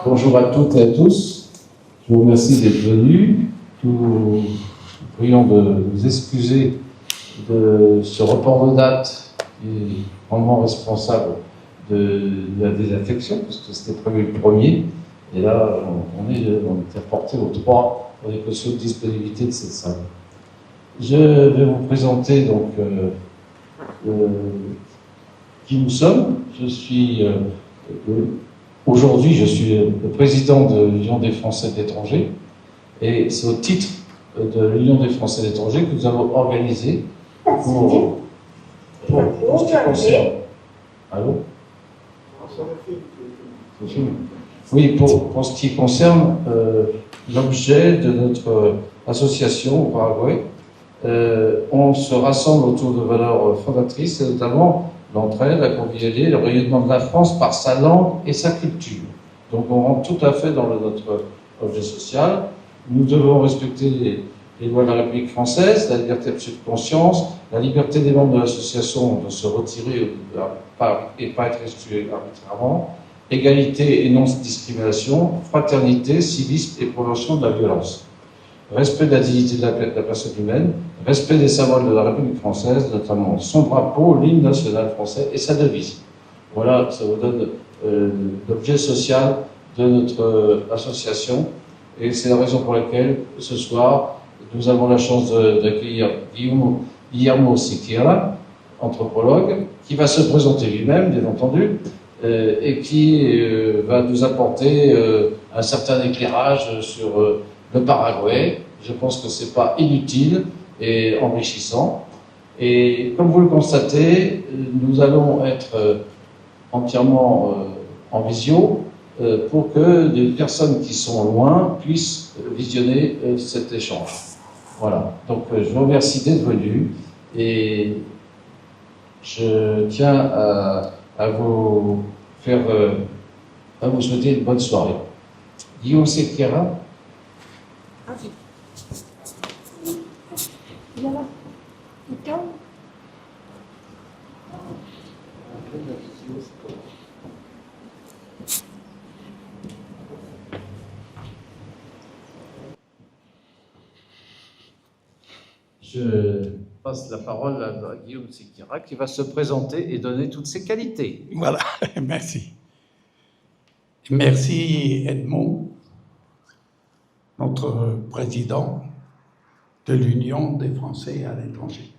Bonjour à toutes et à tous. Je vous remercie d'être venus. Nous prions de vous excuser de ce report de date qui est grandement responsable de la désaffection, parce que c'était prévu le 1er. Et là, on est reporté au 3 pour les questions de disponibilité de cette salle. Je vais vous présenter donc qui nous sommes. Aujourd'hui, je suis le président de l'Union des Français de l'étranger, et c'est au titre de l'Union des Français de l'étranger que nous avons organisé pour ce qui concerne. Allô ? Oui, pour ce qui concerne l'objet de notre association au Paraguay. On se rassemble autour de valeurs fondatrices, et notamment l'entraide, la convivialité, le rayonnement de la France par sa langue et sa culture. Donc on rentre tout à fait dans notre objet social. Nous devons respecter les lois de la République française, la liberté de conscience, la liberté des membres de l'association de se retirer et pas être exclus arbitrairement, égalité et non-discrimination, fraternité, civisme et prévention de la violence. Respect de la dignité de la personne humaine, respect des symboles de la République française, notamment son drapeau, l'hymne national français et sa devise. Voilà, ça vous donne l'objet social de notre association, et c'est la raison pour laquelle ce soir nous avons la chance d'accueillir Guillermo Sequeira, anthropologue, qui va se présenter lui-même, bien entendu, et qui va nous apporter un certain éclairage sur le Paraguay. Je pense que ce n'est pas inutile et enrichissant. Et comme vous le constatez, nous allons être entièrement en visio pour que des personnes qui sont loin puissent visionner cet échange. Voilà. Donc je vous remercie d'être venus, et je tiens à vous souhaiter une bonne soirée. Guillaume Sequeira. Je passe la parole à Guillaume Sequeira, qui va se présenter et donner toutes ses qualités. Voilà, merci. Merci Edmond, notre président de l'Union des Français à l'étranger.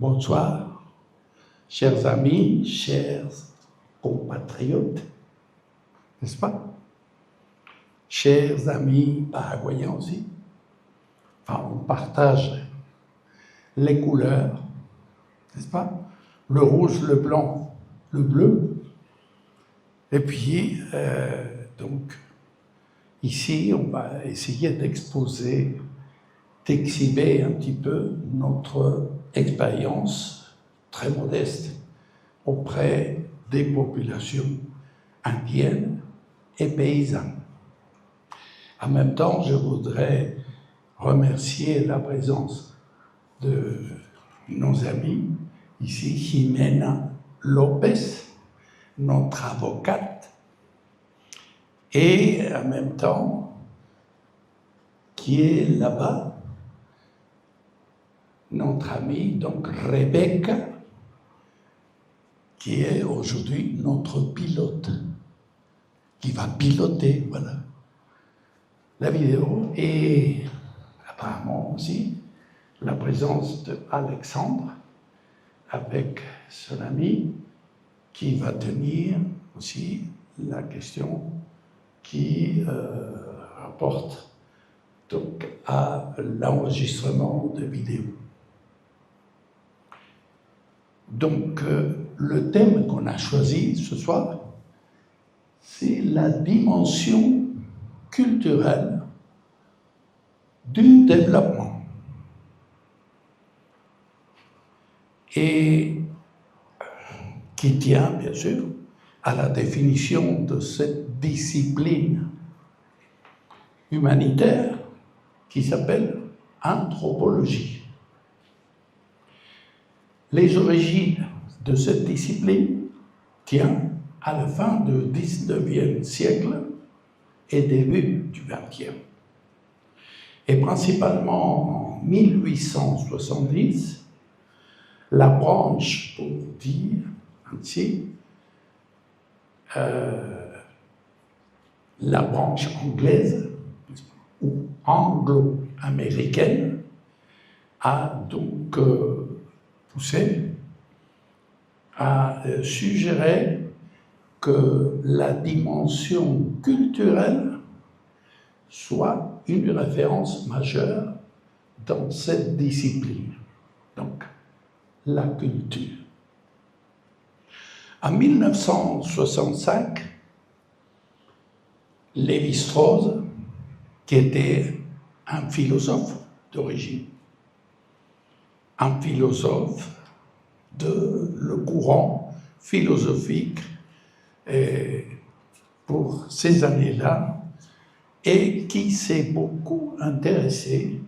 Bonsoir, chers amis, chers compatriotes, n'est-ce pas? Chers amis paraguayens aussi. Enfin, on partage les couleurs, n'est-ce pas? Le rouge, le blanc, le bleu. Et puis, donc, ici, on va essayer d'exposer, d'exhiber un petit peu notre expérience très modeste auprès des populations indiennes et paysannes. En même temps, je voudrais remercier la présence de nos amis, ici, Jimena Lopez, notre avocate, et en même temps, qui est là-bas, notre amie, donc Rebecca, qui est aujourd'hui notre pilote, qui va piloter, voilà, la vidéo, et apparemment aussi la présence d'Alexandre avec son ami, qui va tenir aussi la question qui rapporte donc à l'enregistrement de vidéos. Donc, le thème qu'on a choisi ce soir, c'est la dimension culturelle du développement. Et qui tient, bien sûr, à la définition de cette discipline humanitaire qui s'appelle anthropologie. Les origines de cette discipline tiennent à la fin du 19e siècle et début du 20e. Et principalement en 1870, la branche, pour dire ainsi, la branche anglaise ou anglo-américaine a donc poussé à suggérer que la dimension culturelle soit une référence majeure dans cette discipline, donc la culture. En 1965, Lévi-Strauss, qui était un philosophe d'origine, un philosophe le courant philosophique pour ces années-là, et qui s'est beaucoup intéressé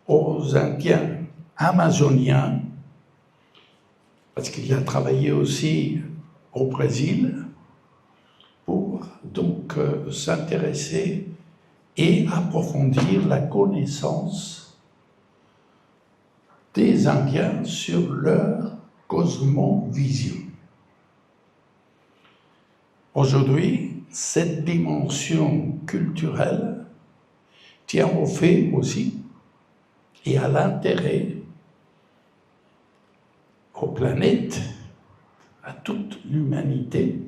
aux Indiens amazoniens, parce qu'il a travaillé aussi au Brésil, pour donc s'intéresser et approfondir la connaissance des Indiens sur leur cosmovision. Aujourd'hui, cette dimension culturelle tient au fait aussi et à l'intérêt aux planètes, à toute l'humanité,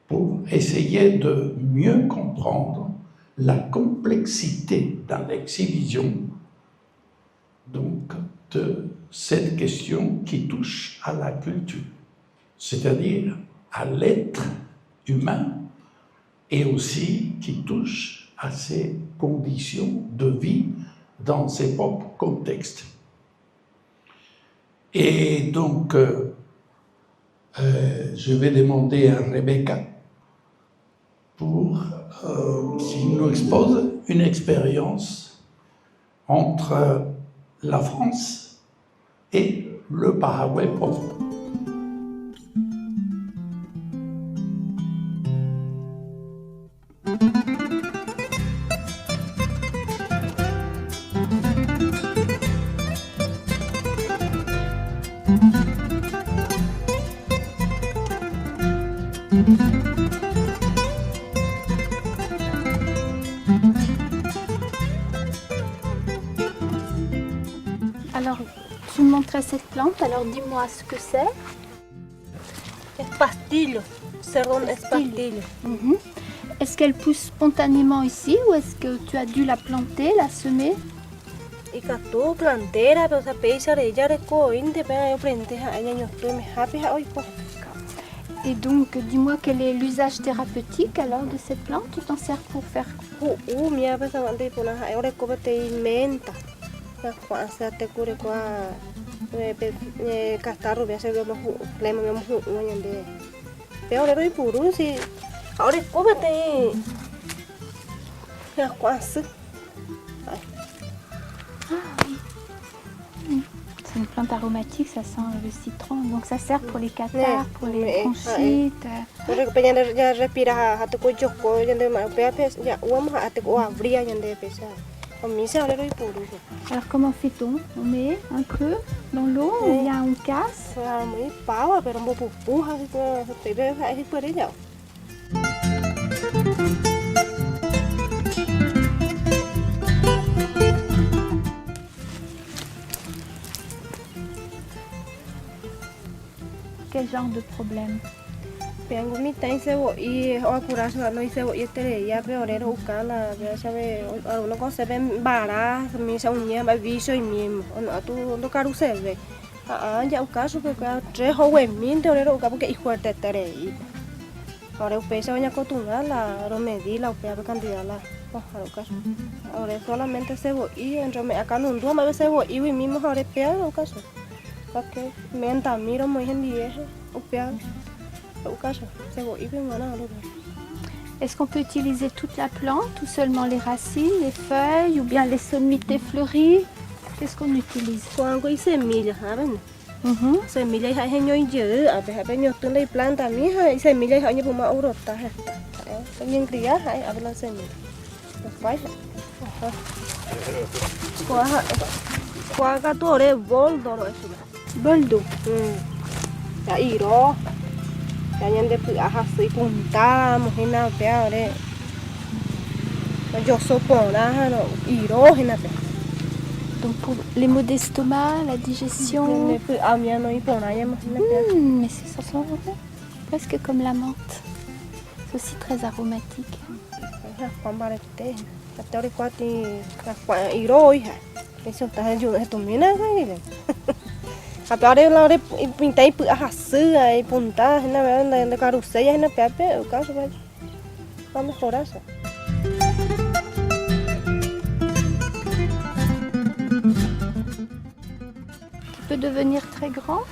pour essayer de mieux comprendre la complexité dans l'exhibition donc de cette question qui touche à la culture, c'est-à-dire à l'être humain, et aussi qui touche à ses conditions de vie dans ses propres contextes. Et donc, je vais demander à Rebecca pour qu'il nous expose une expérience entre la France et le Paraguay profond. Alors, tu me montrais cette plante, alors dis-moi ce que c'est. Es pastillo, cerdón es pastillo. Mhm. Est-ce qu'elle pousse spontanément ici ou est-ce que tu as dû la planter, la semer? Y catu plantera, pero sa peisa de ella reco inde, pero yo prende a ella yo estoy me happy hoy po. Et donc, dis-moi quel est l'usage thérapeutique alors de cette plante? Tu t'en sers pour faire quoi? Mia pesa ande po na yo reco bete menta. Na kwa sa te kure kwa castarro be hacer lo lema me mo nyande. Pero le doy puru si ahora reco bete na kwa sa. C'est une plante aromatique, ça sent le citron, donc ça sert pour les catarrhes, pour les bronchites. Pero que ya respira ha te ko joko nyande ma pe ya uam ha te ko abria nyande pesa. Alors comment fait-on? On met un peu dans l'eau ou bien on casse? Quel genre de problème? Pengo mi tai sebo y o curaso no y sebo y tere ya peorero ukala ya sabe alguna cosa ven bara mi sa unya ba viso y mi on atu do karu sebe ya ukaso que tre ho we min teorero uka porque hijo de tere y ahora upesa oña cotunga la romedi la upea cantidad la ahora ukaso ahora solamente sebo y entrome acá no ndo ma sebo y mismo ahora pea ukaso porque menta miro muy hendie upea. Est-ce qu'on peut utiliser toute la plante ou seulement les racines, les feuilles ou bien les sommités fleuries? Qu'est-ce qu'on utilise? Semilla hay nhoi dữ ở bên bên nhoi tương lấy planta mi hay semilla hay như bùn mà urota hay cái những kia hay ở bên semilla phải qua cái tuổi đấy boldo rồi Boldo. ya iro ya nhân để tự hạt sấy punta một cái nào béo đấy nó giọt số bỏ ra hay nó iro hay nào Donc pour les maux d'estomac, la digestion. mais Ça sent presque comme la menthe. C'est aussi très aromatique. Peut devenir très grand.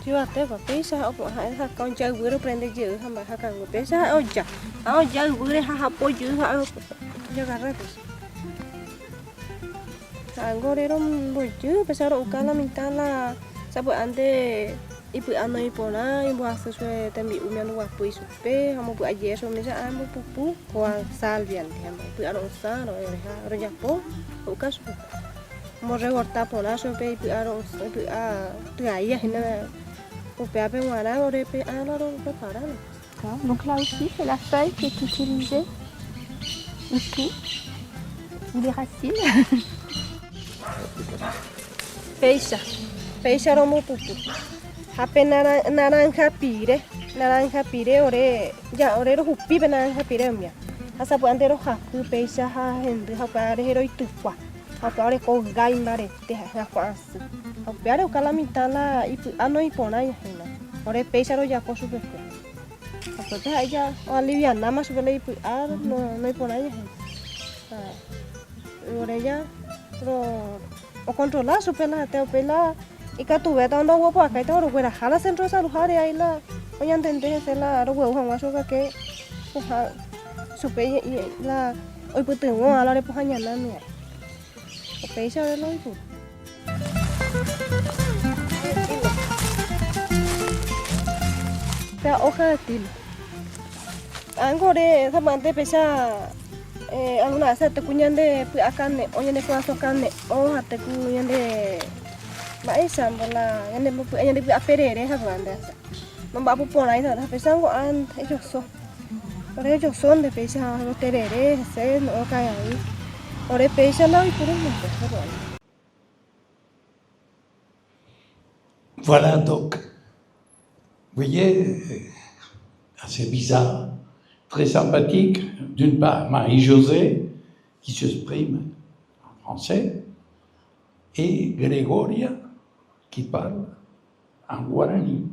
Chưa tới và tí sao ông hãy con chơi vừa lúc lên đây giữ không phải càng một tí sao ôi chơi vừa đây học bôi chữ hả cho cả ra ngồi đây đông bôi chữ bây giờ đâu cả là mình ta là sao bữa ăn thế ibu ăn nói bỏ na ibu ăn sữa tem bị umian luar bôi supe không bữa aje so mình sẽ ăn bôi pupu qua salvian thì bữa ăn ông sa rồi rồi nhập bố cũng có một rau horta pona so pe bữa từ ấy à nên một bé bên ngoài đó rồi pe ăn nó phải phá đó. Donc là aussi c'est la feuille qui est utilisée. Ou tout. Ou les racines. Peixa romo pupu. Hape naranja pire ore ya ore ro hupi ben naranja pire mia. Asa bu ande ro haku peixa ha hendu ha pare hero itukwa. Ahora con gai marete ha quase. Ahora o calamita la ipu ano ipona ya hina. Ahora peixa ro ya kosu pe. Ahora ya alivia nada más vele ipu no ipona ya hina. Ahora ya o controlar su pela te pela y que tu veta no huevo acá y te ro fuera jala centro sa lugar ahí la oye entender se la ro huevo han waso que su pe la hoy pu tu ngo ala re pu hanya na ni. Peixa de loi pu. La hoja de tilo. Ango de samante peixa alguna vez te cuñan de carne, oye de pedazo carne, o te cuñan de maíz, bola, oye de aperere, ha banda. No va a poner ahí, la peixa ngo an ellos son. Por ellos son de peixa no terere, se no cae ahí. Ahora peixa là y pour Voilà donc, vous voyez, assez bizarre, très sympathique, d'une part Marie-Josée, qui s'exprime en français, et Gregoria, qui parle en guarani.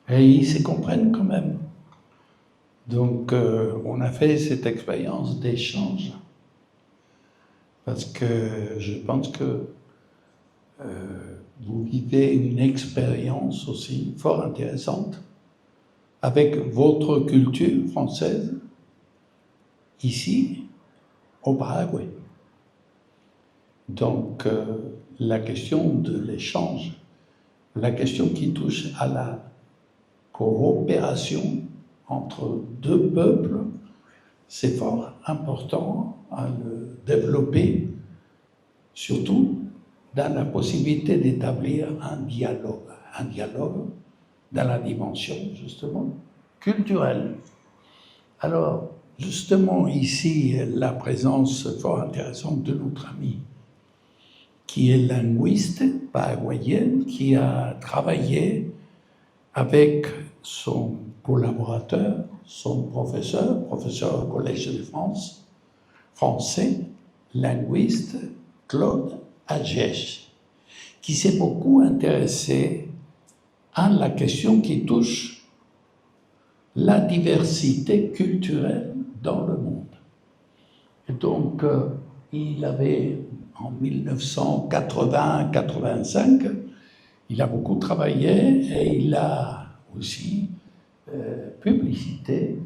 Et ils se comprennent quand même. Donc, on a fait cette expérience d'échange, parce que je pense que vous vivez une expérience aussi fort intéressante avec votre culture française ici au Paraguay. Donc la question de l'échange, la question qui touche à la coopération entre deux peuples, c'est fort important à le développer, surtout dans la possibilité d'établir un dialogue dans la dimension, justement, culturelle. Alors, justement, ici, la présence fort intéressante de notre amie, qui est linguiste paraguayenne, qui a travaillé avec son collaborateur, son professeur au Collège de France, français, linguiste, Claude Agech, qui s'est beaucoup intéressé à la question qui touche la diversité culturelle dans le monde. Et donc, il avait, en 1980-85, il a beaucoup travaillé et il a aussi publicité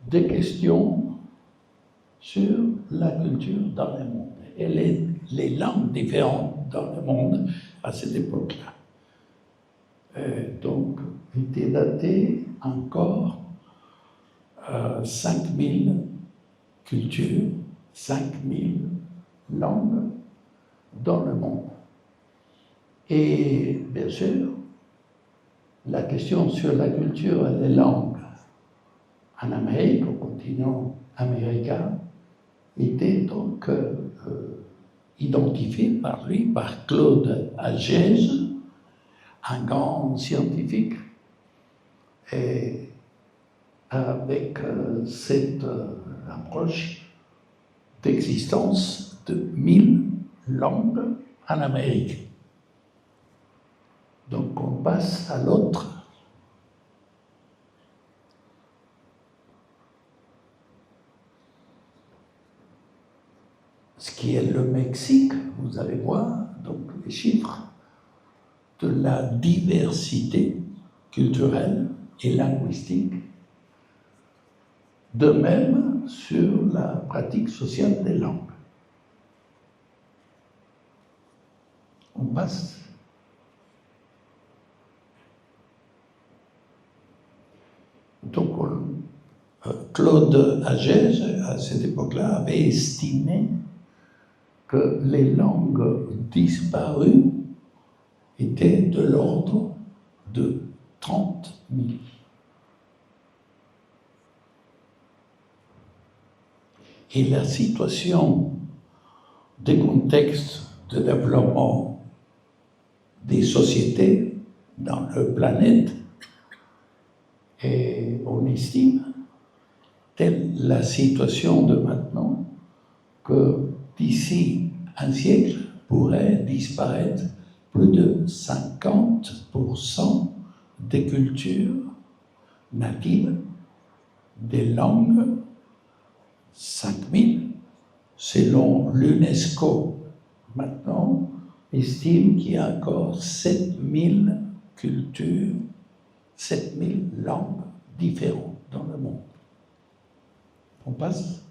des questions sur la culture dans le monde et les langues différentes dans le monde à cette époque-là. donc était daté encore 5000 cultures, 5000 langues dans le monde. Et bien sûr, la question sur la culture et les langues en Amérique, au continent américain, était donc identifiée par lui, par Claude Agege, un grand scientifique, et avec cette approche d'existence de 1000 langues en Amérique. Donc on passe à l'autre. Ce qui est le Mexique, vous allez voir, donc les chiffres de la diversité culturelle et linguistique, de même sur la pratique sociale des langues. On passe. Donc, Claude Agege, à cette époque-là, avait estimé que les langues disparues étaient de l'ordre de 30 000. Et la situation des contextes de développement des sociétés dans la planète, et on estime, telle la situation de maintenant, que d'ici un siècle pourrait disparaître plus de 50% des cultures natives, des langues, 5000, selon l'UNESCO. Maintenant, estime qu'il y a encore 7000 cultures, 7000 langues différentes dans le monde. On passe.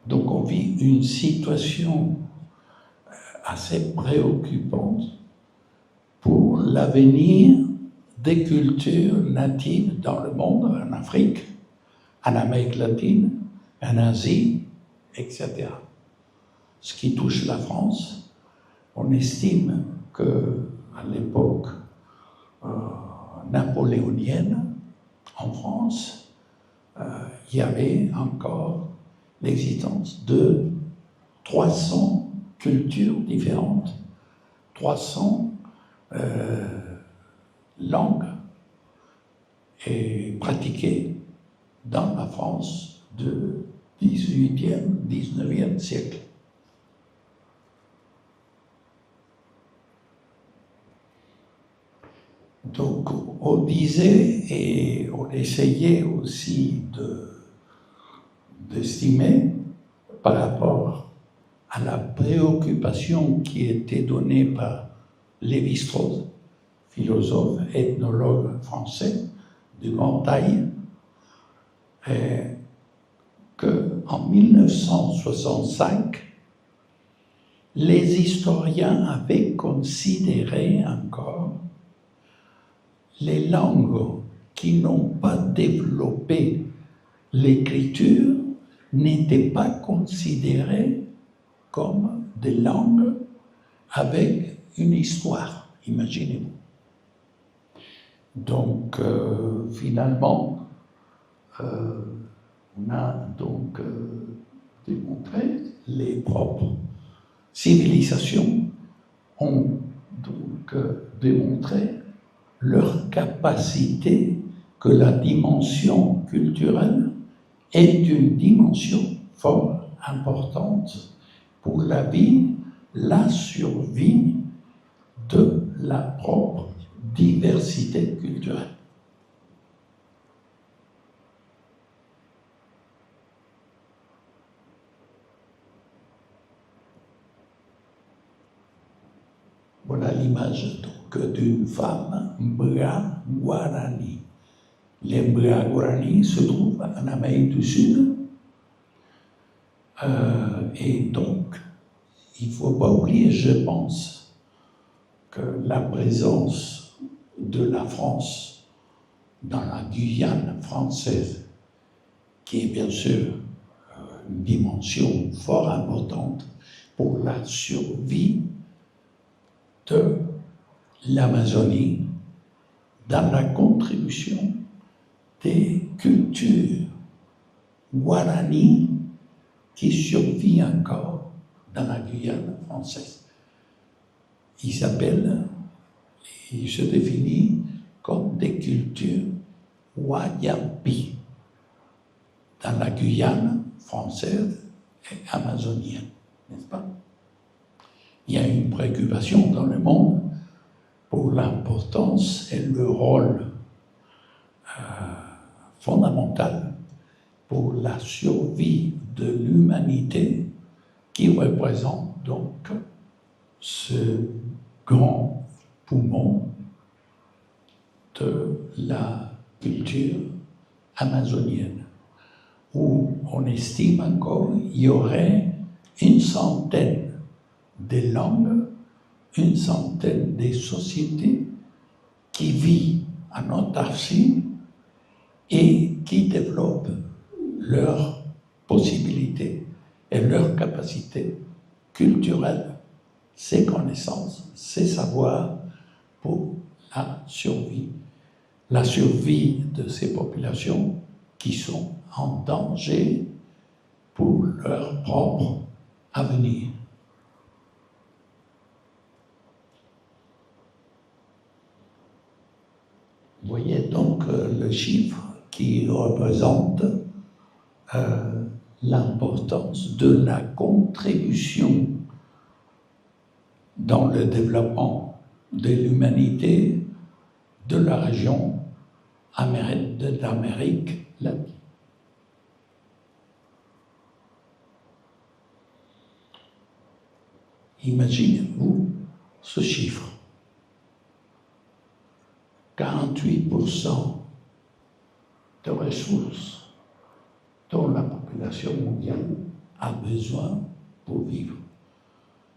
Donc on vit une situation assez préoccupante pour l'avenir des cultures natives dans le monde, en Afrique, en Amérique latine, en Asie, etc. Ce qui touche la France, on estime qu'à l'époque napoléonienne, en France, il y avait encore l'existence de 300 cultures différentes, 300 langues et pratiquées dans la France du 18e, 19e siècle. Donc on disait et on essayait aussi d'estimer par rapport à la préoccupation qui était donnée par Lévi-Strauss, philosophe, ethnologue français de grande taille, qu'en 1965, les historiens avaient considéré encore les langues qui n'ont pas développé l'écriture n'étaient pas considérées comme des langues avec une histoire, imaginez-vous. Donc, finalement, on a donc démontré les propres civilisations ont donc démontré leur capacité que la dimension culturelle est une dimension fort importante pour la vie, la survie de la propre diversité culturelle. Voilà l'image donc d'une femme Mbra Guarani. Les Mbra Guarani se trouvent en Amérique du Sud Et donc, il ne faut pas oublier, je pense, que la présence de la France dans la Guyane française, qui est bien sûr une dimension fort importante pour la survie de l'Amazonie, dans la contribution des cultures guarani qui survit encore dans la Guyane française. Il s'appelle, il se définit comme des cultures Wayapi dans la Guyane française et amazonienne, n'est-ce pas? Il y a une préoccupation dans le monde pour l'importance et le rôle fondamental pour la survie de l'humanité qui représente donc ce grand poumon de la culture amazonienne, où on estime encore qu'il y aurait une centaine de langues, une centaine de sociétés qui vivent en autarcie et qui développent leurs possibilités et leurs capacités culturelles, ses connaissances, ses savoirs pour la survie. La survie de ces populations qui sont en danger pour leur propre avenir. Vous voyez donc le chiffre qui représente l'importance de la contribution dans le développement de l'humanité de la région d'Amérique latine. Imaginez-vous ce chiffre. 48% de ressources dont la population mondiale a besoin pour vivre.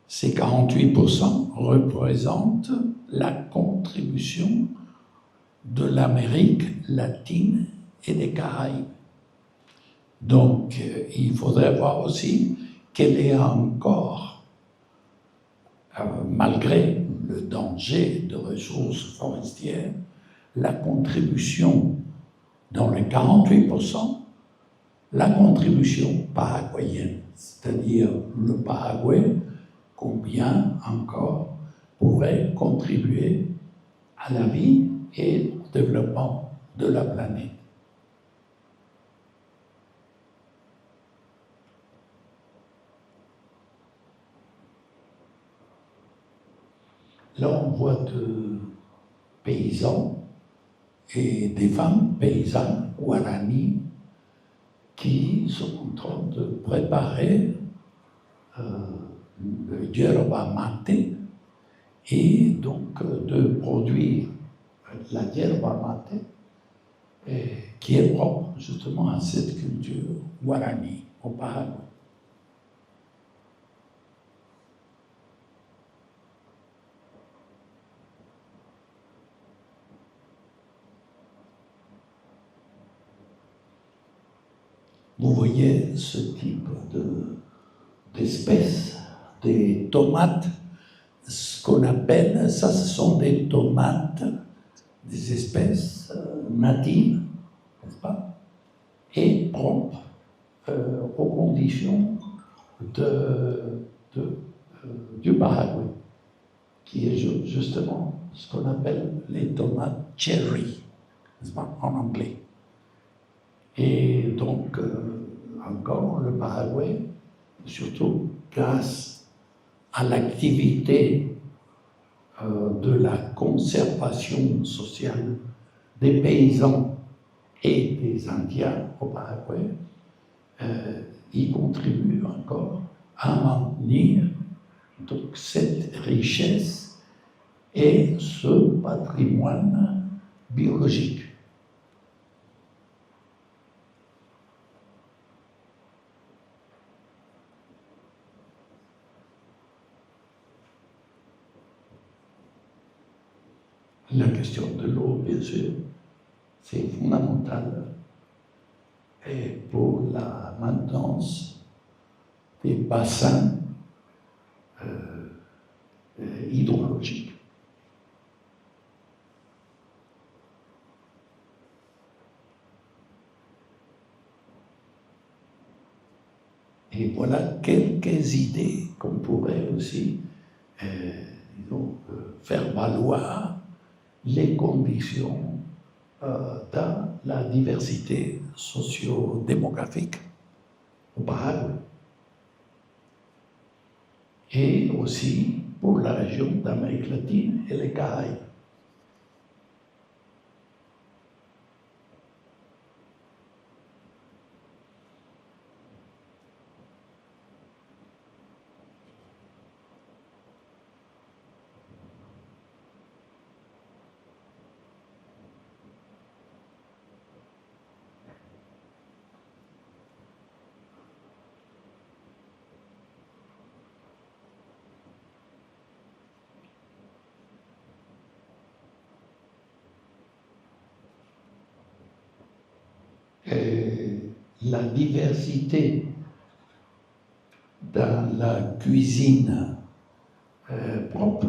Ces 48% représentent la contribution de l'Amérique latine et des Caraïbes. Donc, il faudrait voir aussi quelle est encore, malgré le danger de ressources forestières, la contribution dans les 48%, la contribution paraguayenne, c'est-à-dire le Paraguay, combien encore pourrait contribuer à la vie et au développement de la planète. Là, on voit de paysans et des femmes paysannes guarani qui sont en train de préparer le yerba mate et donc de produire la yerba mate qui est propre justement à cette culture guarani au Paraguay. Vous voyez ce type d'espèces, des tomates, ce qu'on appelle, ça ce sont des tomates, des espèces natives, n'est-ce pas, et propres aux conditions du Paraguay, qui est justement ce qu'on appelle les tomates cherry, n'est-ce pas, en anglais. Et donc, encore le Paraguay, surtout grâce à l'activité de la conservation sociale des paysans et des Indiens au Paraguay, y contribue encore à maintenir donc, cette richesse et ce patrimoine biologique. La question de l'eau, bien sûr, c'est fondamental et pour la maintenance des bassins hydrologiques. Et voilà quelques idées qu'on pourrait aussi faire valoir les conditions dans la diversité socio-démographique au Paraguay. Et aussi pour la région d'Amérique latine et les Caraïbes. La diversité dans la cuisine propre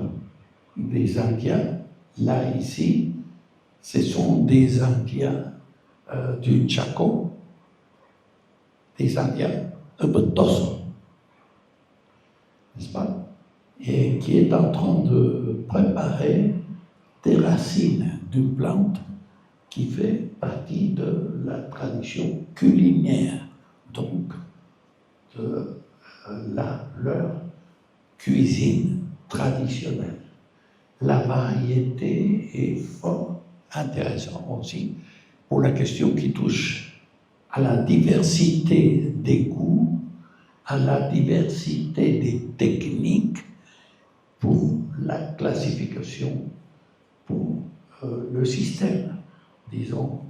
des Indiens, là ici, ce sont des Indiens du Chaco, des Indiens Obotoso, n'est-ce pas? Et qui est en train de préparer des racines d'une plante qui fait partie de la tradition culinaire, donc de leur cuisine traditionnelle. La variété est fort intéressante aussi pour la question qui touche à la diversité des goûts, à la diversité des techniques pour la classification, pour le système, disons,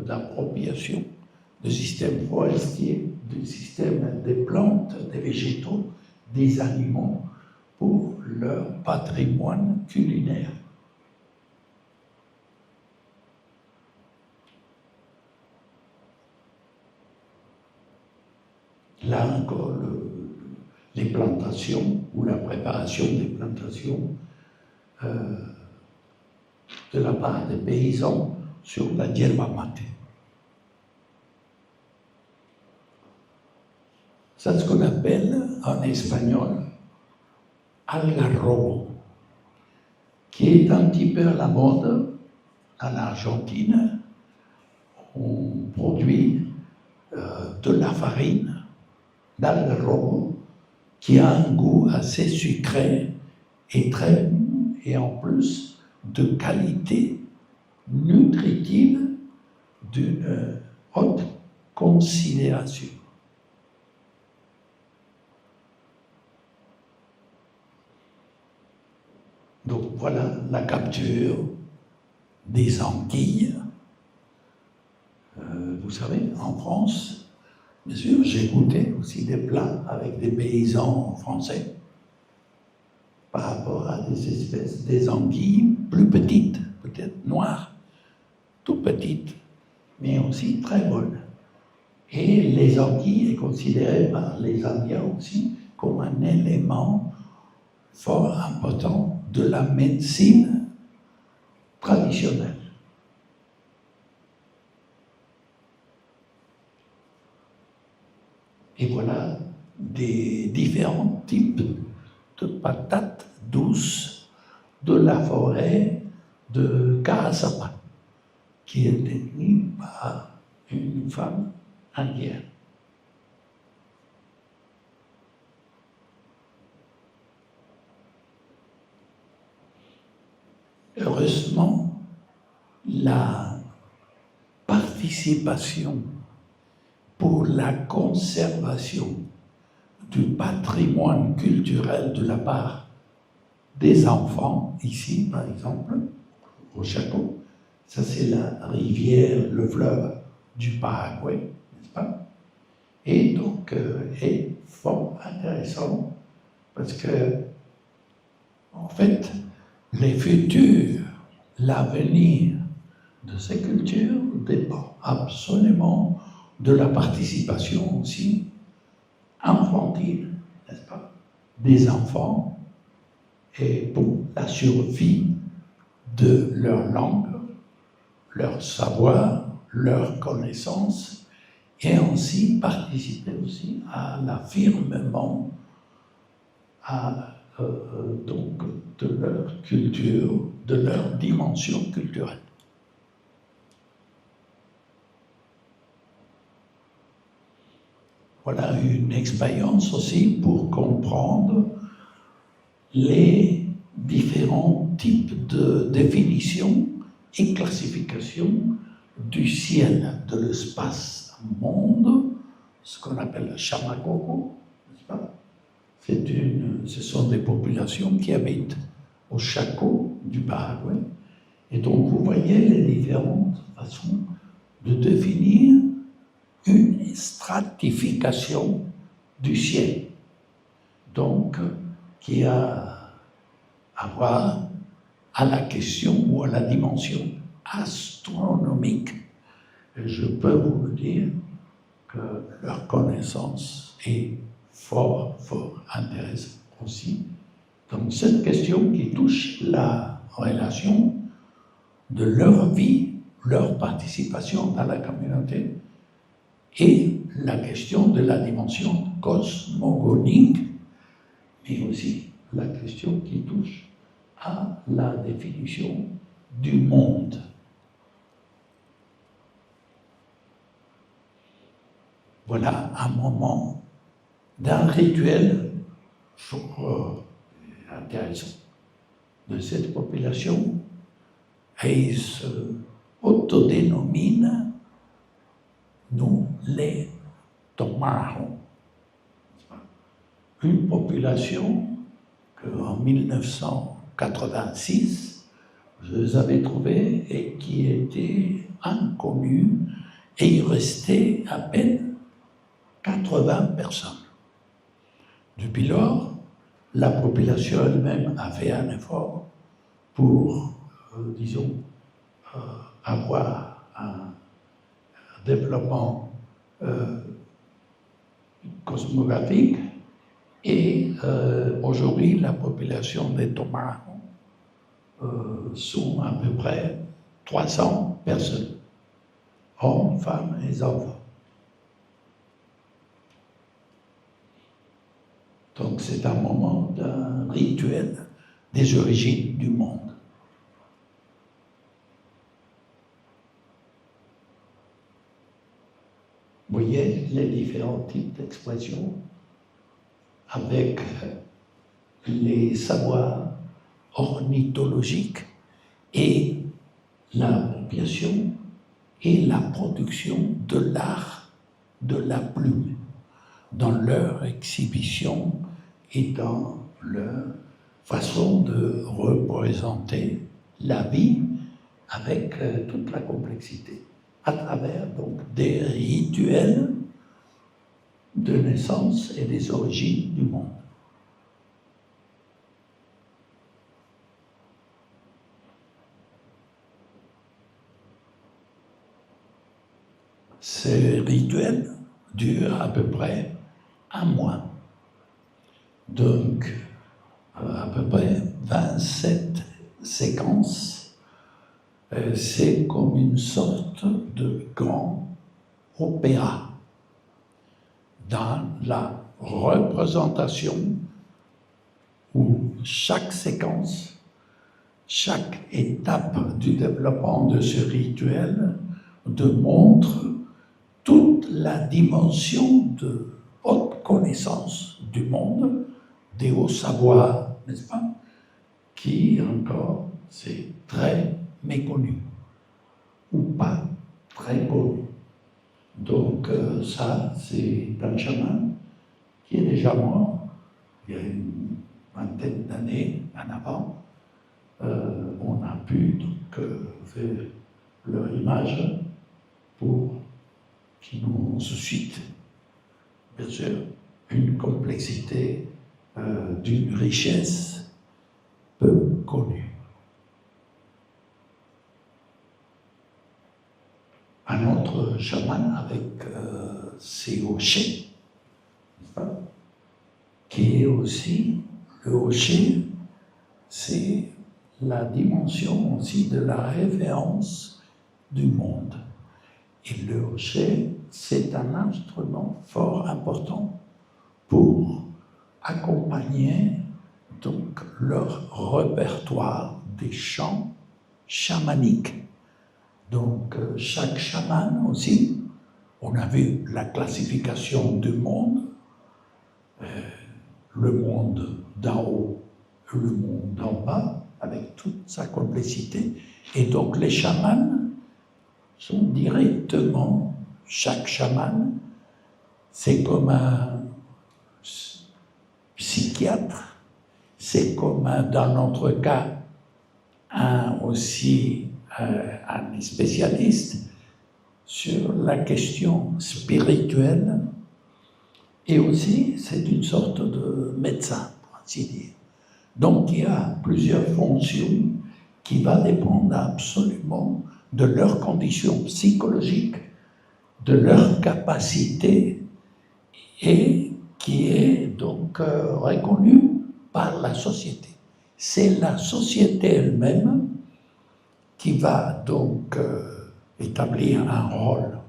d'appropriation, du système forestier, du système des plantes, des végétaux, des animaux, pour leur patrimoine culinaire. Là encore, les plantations ou la préparation des plantations de la part des paysans sur la yerba mate. C'est ce qu'on appelle en espagnol algarrobo, qui est un petit peu à la mode en Argentine. On produit de la farine d'algarrobo qui a un goût assez sucré et très bon, et en plus de qualité nutritive d'une haute considération. Donc voilà la capture des anguilles. Vous savez, en France, bien sûr, j'ai goûté aussi des plats avec des paysans français par rapport à des espèces, des anguilles plus petites, peut-être noires, tout petites, mais aussi très bonnes. Et les anguilles est considéré par les Indiens aussi comme un élément fort important de la médecine traditionnelle. Et voilà des différents types de patates douces de la forêt de Carasapa, qui est détenue par une femme indienne. Heureusement, la participation pour la conservation du patrimoine culturel de la part des enfants, ici par exemple, au Chaco, ça c'est la rivière, le fleuve du Paraguay, n'est-ce pas? Et donc, est fort intéressant parce que, en fait, les futures l'avenir de ces cultures dépend absolument de la participation aussi infantile, n'est-ce pas, des enfants, et pour la survie de leur langue, leur savoir, leur connaissance, et ainsi participer aussi à l'affirmement donc de leur culture, de leur dimension culturelle. Voilà une expérience aussi pour comprendre les différents types de définitions et classifications du ciel, de l'espace monde, ce qu'on appelle le Shamakoko, n'est-ce pas? Ce sont des populations qui habitent au Chaco du Paraguay. Et donc vous voyez les différentes façons de définir une stratification du ciel, donc qui a à voir à la question ou à la dimension astronomique. Et je peux vous le dire que leur connaissance est fort intéressante aussi dans cette question qui touche la relation de leur vie, leur participation dans la communauté et la question de la dimension cosmogonique, mais aussi la question qui touche à la définition du monde. Voilà un moment d'un rituel intéressant de cette population, et ils se autodénominent nous les Tomarons. Une population qu'en 1986, je les avais trouvés et qui était inconnue, et il restait à peine 80 personnes. Depuis lors, la population elle-même a fait un effort pour, avoir un développement cosmographique, et aujourd'hui la population des Tomarons sont à peu près 300 personnes, hommes, femmes et enfants. Donc c'est un moment d'un rituel des origines du monde. Vous voyez les différents types d'expressions avec les savoirs ornithologiques et l'appropriation et la production de l'art de la plume dans leur exhibition et dans leur façon de représenter la vie avec toute la complexité, à travers donc des rituels de naissance et des origines du monde. Ces rituels durent à peu près un mois. Donc, à peu près 27 séquences. C'est comme une sorte de grand opéra dans la représentation où chaque séquence, chaque étape du développement de ce rituel montre toute la dimension de haute connaissance du monde, des hauts savoirs, n'est-ce pas, qui encore c'est très méconnu ou pas très connu. Donc ça, c'est un chaman qui est déjà mort il y a une vingtaine d'années en avant. On a pu donc faire leur image pour qui nous suscite, bien sûr, une complexité d'une richesse peu connue. chaman avec ses hochets, n'est-ce pas, qui est aussi, le hochet, c'est la dimension aussi de la référence du monde. Et le hochet, c'est un instrument fort important pour accompagner donc leur répertoire des chants chamaniques. Donc chaque chaman aussi, on a vu la classification du monde, le monde d'en haut, le monde d'en bas, avec toute sa complexité. Et donc les chamans sont directement, chaque chaman, c'est comme un psychiatre, c'est comme dans notre cas un spécialiste sur la question spirituelle, et aussi c'est une sorte de médecin, pour ainsi dire. Donc il y a plusieurs fonctions qui vont dépendre absolument de leurs conditions psychologiques, de leur capacité, et qui est donc reconnue par la société. C'est la société elle-même qui va donc établir un rôle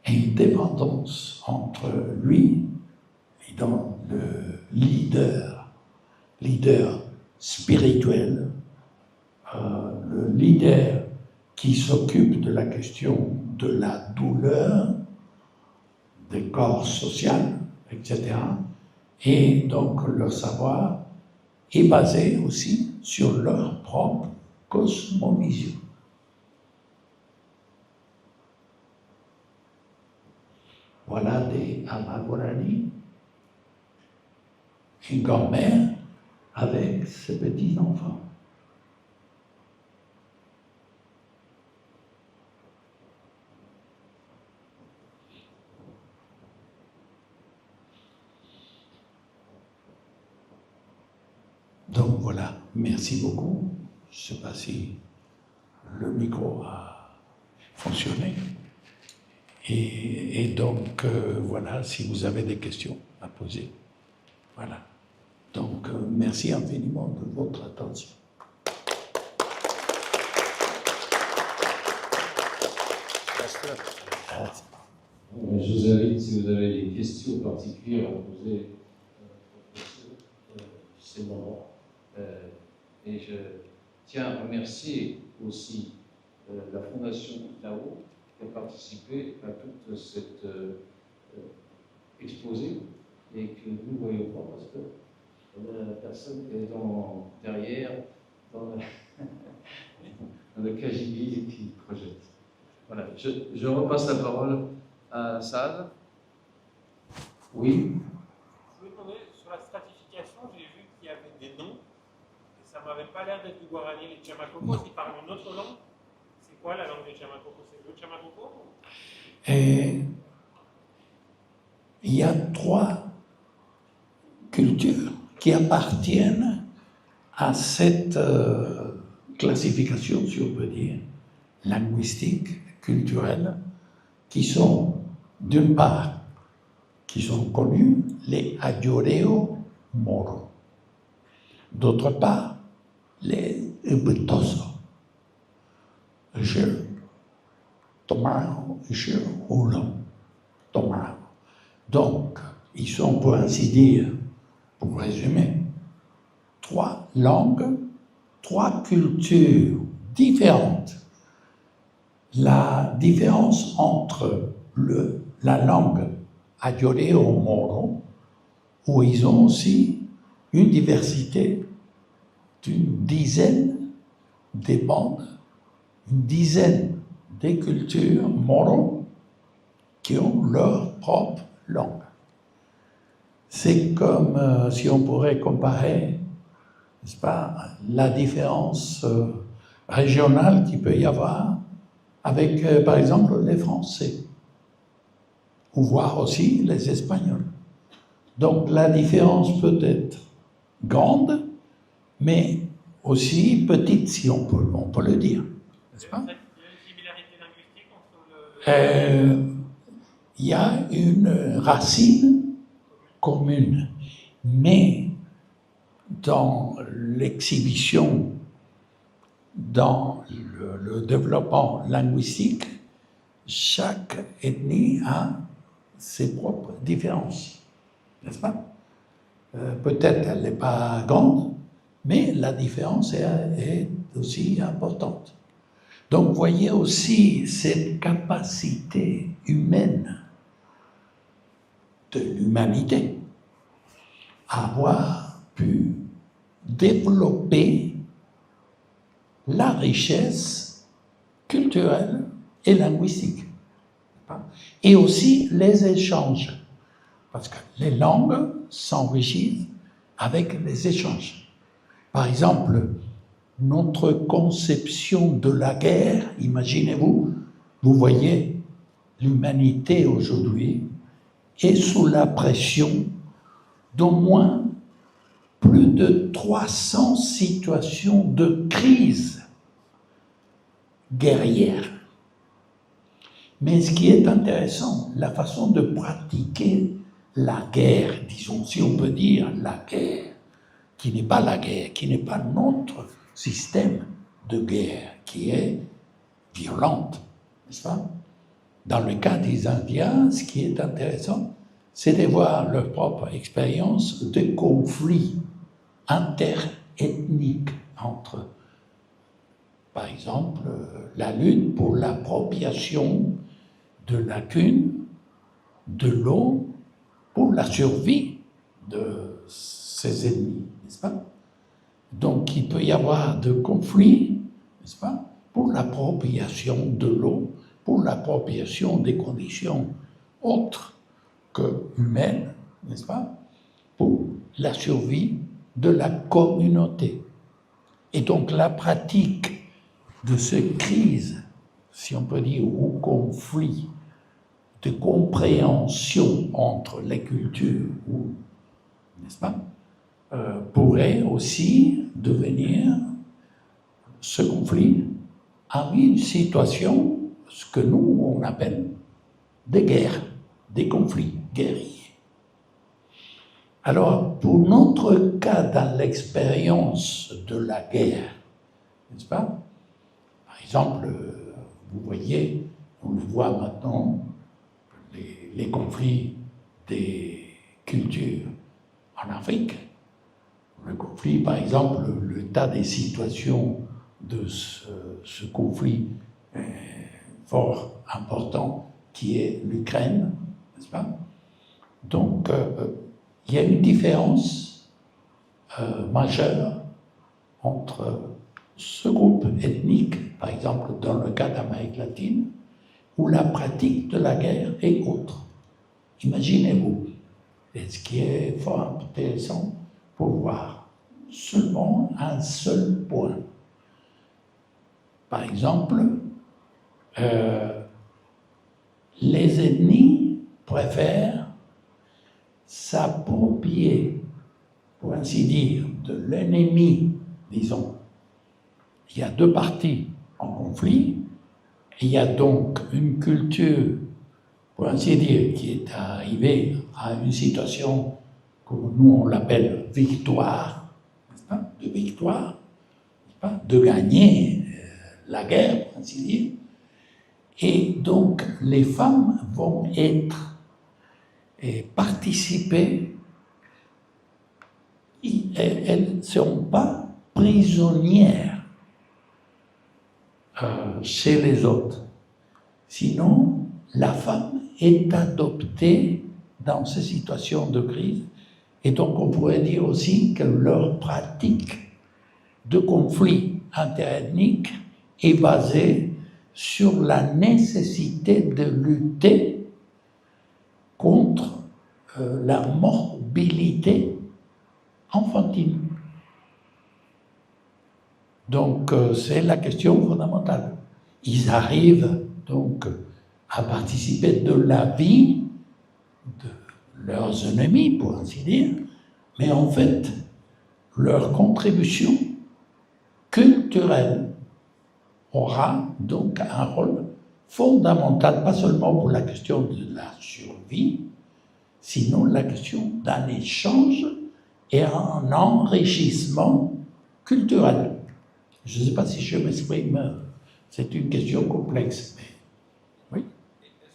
et une dépendance entre lui et donc le leader spirituel, le leader qui s'occupe de la question de la douleur, des corps sociaux, etc. Et donc leur savoir est basé aussi sur leur propre cosmovision. Voilà des Amagorani, une grand-mère avec ses petits-enfants. Donc voilà, merci beaucoup. Je ne sais pas si le micro a fonctionné. Et donc, voilà, si vous avez des questions à poser. Voilà. Donc, merci infiniment de votre attention. Je vous invite, si vous avez des questions particulières à poser, c'est le moment. Et je tiens à remercier aussi la Fondation Lao qui a participé à toute cette exposé et que nous ne voyons pas parce que la personne est derrière, dans le KGB qui projette. Voilà, je repasse la parole à Saad. Oui. Je voulais demander, sur la stratification, j'ai vu qu'il y avait des noms, et ça ne m'avait pas l'air d'être du Guarani, les Chamacocos, ils parlent une autre langue. C'est quoi la langue des Chamacocos? C'est le Chamacoco? Et il y a 3 cultures qui appartiennent à cette classification, si on peut dire, linguistique, culturelle, qui sont, d'une part, qui sont connus, les Ayoreo Moro. D'autre part, les Ubetoso. Je, Tomaro, je, Oulon, Tomaro. Donc, ils sont, pour ainsi dire, pour résumer, 3 langues, 3 cultures différentes. La différence entre la langue Ayoreo Moro, où ils ont aussi une diversité d'une dizaine des bandes, une dizaine des cultures Moro qui ont leur propre langue. C'est comme si on pourrait comparer, n'est-ce pas, la différence régionale qu'il peut y avoir avec, par exemple, les Français, ou voire aussi les Espagnols. Donc la différence peut être grande, mais aussi petite, si on peut le dire, n'est-ce pas? Il y a une similarité linguistique entre Il y a une racine commune, mais dans l'exhibition, dans le développement linguistique, chaque ethnie a ses propres différences, n'est-ce pas? Peut-être elle n'est pas grande, mais la différence est aussi importante. Donc, vous voyez aussi cette capacité humaine de l'humanité à avoir pu développer la richesse culturelle et linguistique. Et aussi les échanges, parce que les langues s'enrichissent avec les échanges. Par exemple, notre conception de la guerre, imaginez-vous, vous voyez, l'humanité aujourd'hui est sous la pression d'au moins plus de 300 situations de crise guerrière. Mais ce qui est intéressant, la façon de pratiquer la guerre, disons, si on peut dire la guerre, qui n'est pas la guerre, qui n'est pas notre système de guerre, qui est violente, n'est-ce pas? Dans le cas des Indiens, ce qui est intéressant, c'est de voir leur propre expérience de conflits interethniques entre, par exemple, la lutte pour l'appropriation de lacunes, de l'eau, pour la survie de ses ennemis, n'est-ce pas? Donc, il peut y avoir de conflits, n'est-ce pas, pour l'appropriation de l'eau, pour l'appropriation des conditions autres que humaines, n'est-ce pas, pour la survie de la communauté. Et donc, la pratique de ces crises, si on peut dire, ou conflits, de compréhension entre les cultures, n'est-ce pas, pourrait aussi devenir ce conflit en une situation, ce que nous, on appelle des guerres, des conflits guerriers. Alors, pour notre cas dans l'expérience de la guerre, n'est-ce pas? Par exemple, vous voyez, on le voit maintenant, les conflits des cultures en Afrique, le conflit, par exemple, le tas des situations de ce conflit fort important qui est l'Ukraine, n'est-ce pas? Donc, il y a une différence majeure entre ce groupe ethnique, par exemple dans le cas d'Amérique latine, où la pratique de la guerre est autre. Imaginez-vous, et ce qui est fort intéressant pour voir seulement un seul point. Par exemple, les ethnies préfèrent s'approprier, pour ainsi dire, de l'ennemi, disons. Il y a deux parties en conflit, et il y a donc une culture, pour ainsi dire, qui est arrivée à une situation que nous on l'appelle victoire, n'est-ce pas, de victoire, n'est-ce pas, de gagner la guerre, pour ainsi dire. Et donc les femmes vont être et participer, elles ne seront pas prisonnières chez les autres. Sinon, la femme est adoptée dans ces situations de crise. Et donc, on pourrait dire aussi que leur pratique de conflit interethnique est basée sur la nécessité de lutter contre la morbidité infantile. Donc, c'est la question fondamentale. Ils arrivent donc à participer de la vie de leurs ennemis, pour ainsi dire, mais en fait, leur contribution culturelle aura donc un rôle fondamentale, pas seulement pour la question de la survie, sinon la question d'un échange et un enrichissement culturel. Je ne sais pas si je m'exprime, c'est une question complexe, mais oui. Est-ce que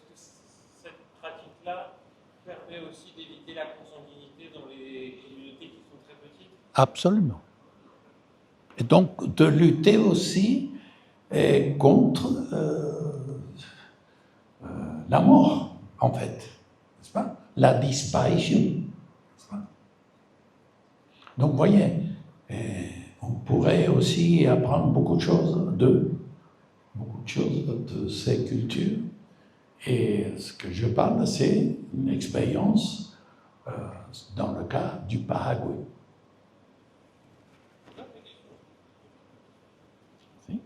cette pratique-là permet aussi d'éviter la consanguinité dans les communautés qui sont très petites? Absolument. Et donc de lutter aussi contre la mort, en fait, n'est-ce pas? La disparition, n'est-ce pas? Donc, vous voyez, on pourrait aussi apprendre beaucoup de choses de ces cultures. Et ce que je parle, c'est une expérience dans le cas du Paraguay. Si?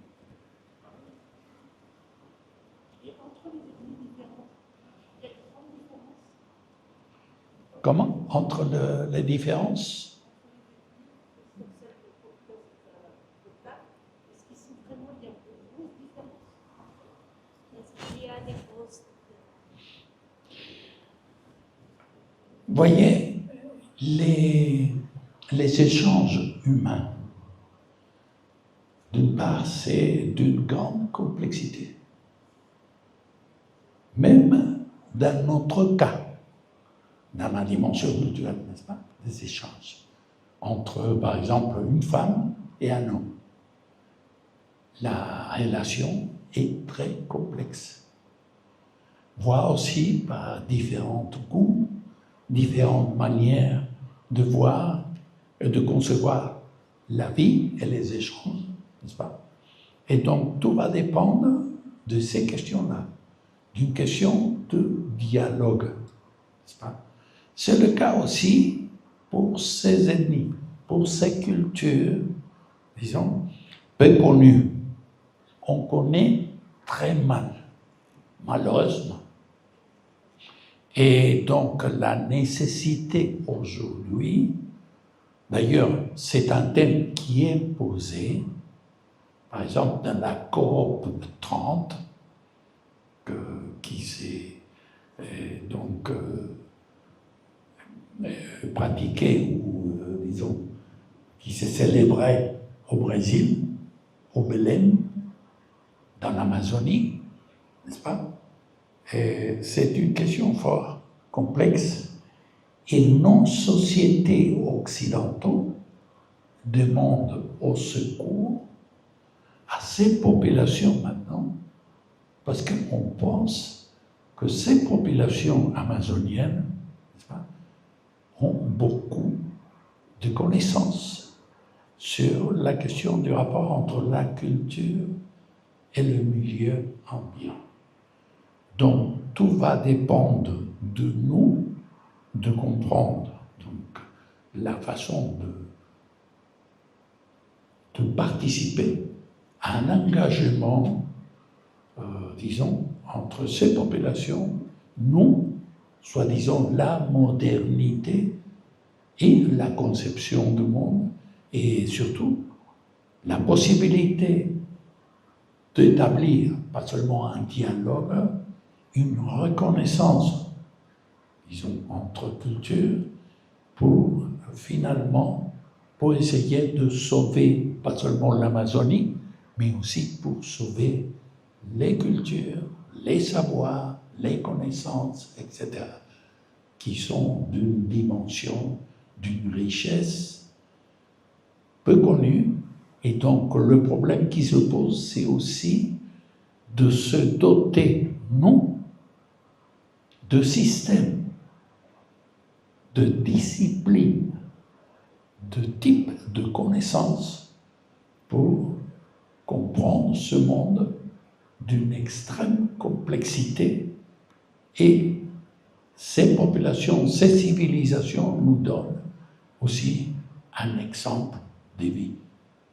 Comment? Entre les différences? Vous voyez, les échanges humains, d'une part, c'est d'une grande complexité. Même dans notre cas, dans la dimension culturelle, n'est-ce pas, des échanges entre, par exemple, une femme et un homme. La relation est très complexe, voire aussi par différents goûts, différentes manières de voir et de concevoir la vie et les échanges, n'est-ce pas? Et donc, tout va dépendre de ces questions-là, d'une question de dialogue, n'est-ce pas? C'est le cas aussi pour ces ethnies, pour ces cultures, disons, peu connues. On connaît très mal, malheureusement. Et donc, la nécessité aujourd'hui, d'ailleurs, c'est un thème qui est posé, par exemple, dans la coop 30, qui s'est donc pratiquée, ou disons, qui s'est célébrée au Brésil, au Belém, dans l'Amazonie, n'est-ce pas? Et c'est une question fort complexe, et nos sociétés occidentales demandent au secours à ces populations maintenant, parce qu'on pense que ces populations amazoniennes, n'est-ce pas, ont beaucoup de connaissances sur la question du rapport entre la culture et le milieu ambiant. Donc, tout va dépendre de nous de comprendre donc, la façon de participer à un engagement, disons, entre ces populations, nous, soi-disant la modernité et la conception du monde, et surtout la possibilité d'établir, pas seulement un dialogue, une reconnaissance, disons, entre cultures, pour finalement, pour essayer de sauver, pas seulement l'Amazonie, mais aussi pour sauver les cultures, les savoirs, les connaissances, etc., qui sont d'une dimension, d'une richesse peu connue. Et donc, le problème qui se pose, c'est aussi de se doter, non, de systèmes, de disciplines, de types de connaissances pour comprendre ce monde d'une extrême complexité. Et ces populations, ces civilisations nous donnent aussi un exemple de vie.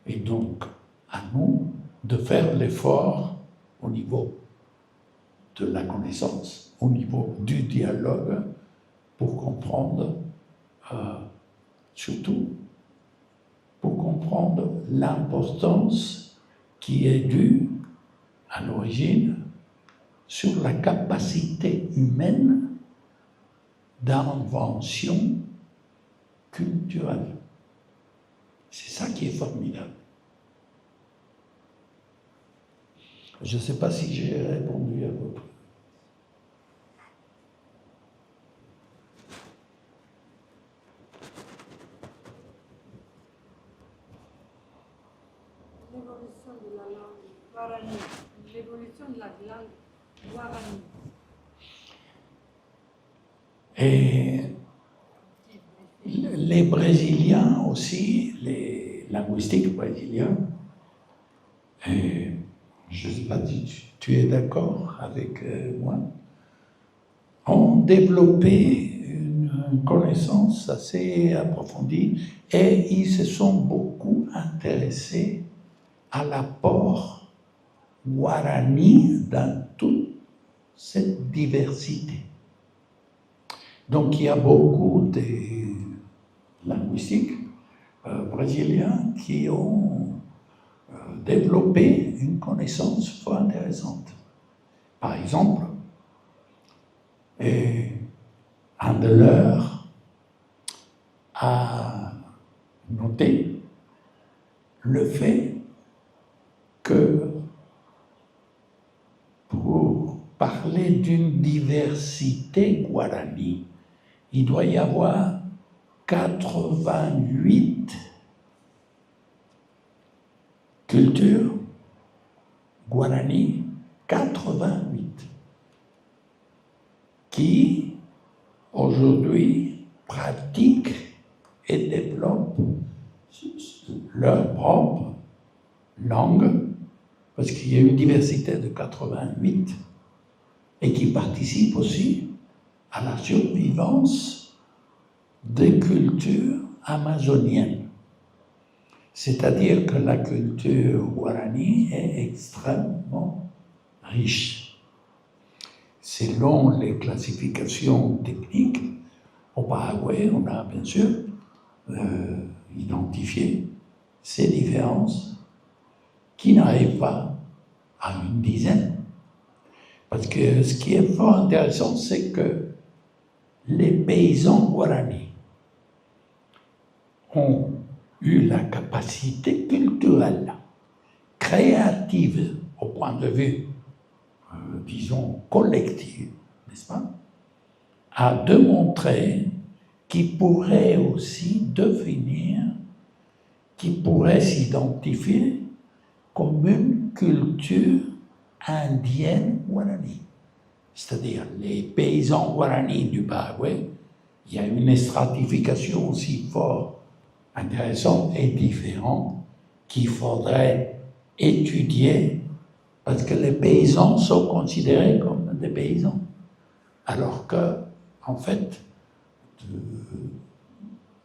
Et donc, à nous de faire l'effort au niveau de la connaissance, au niveau du dialogue, pour comprendre, surtout, pour comprendre l'importance qui est due à l'origine sur la capacité humaine d'invention culturelle. C'est ça qui est formidable. Je ne sais pas si j'ai répondu à votre... L'évolution de la langue guarani. L'évolution de la langue guarani. Et les Brésiliens aussi, les linguistiques brésiliens, et je ne sais pas si tu es d'accord avec moi, ont développé une connaissance assez approfondie et ils se sont beaucoup intéressés à l'apport guarani dans toute cette diversité. Donc il y a beaucoup de linguistiques brésiliens qui ont développé une connaissance fort intéressante. Par exemple, un de leurs a noté le fait que pour parler d'une diversité guarani, il doit y avoir 88 cultures guarani, 88, qui aujourd'hui pratiquent et développent leur propre langue, parce qu'il y a une diversité de 88, et qui participent aussi à la survivance des cultures amazoniennes. C'est-à-dire que la culture guarani est extrêmement riche. Selon les classifications techniques, au Paraguay, on a bien sûr identifié ces différences qui n'arrivent pas à une dizaine. Parce que ce qui est fort intéressant, c'est que les paysans guaranis ont eu la capacité culturelle, créative au point de vue, disons, collectif, n'est-ce pas, à démontrer qu'ils pourraient aussi devenir, qu'ils pourraient s'identifier comme une culture indienne guarani. C'est-à-dire les paysans guaranis du Paraguay, il y a une stratification aussi fort intéressante et différente qu'il faudrait étudier parce que les paysans sont considérés comme des paysans. Alors que, en fait,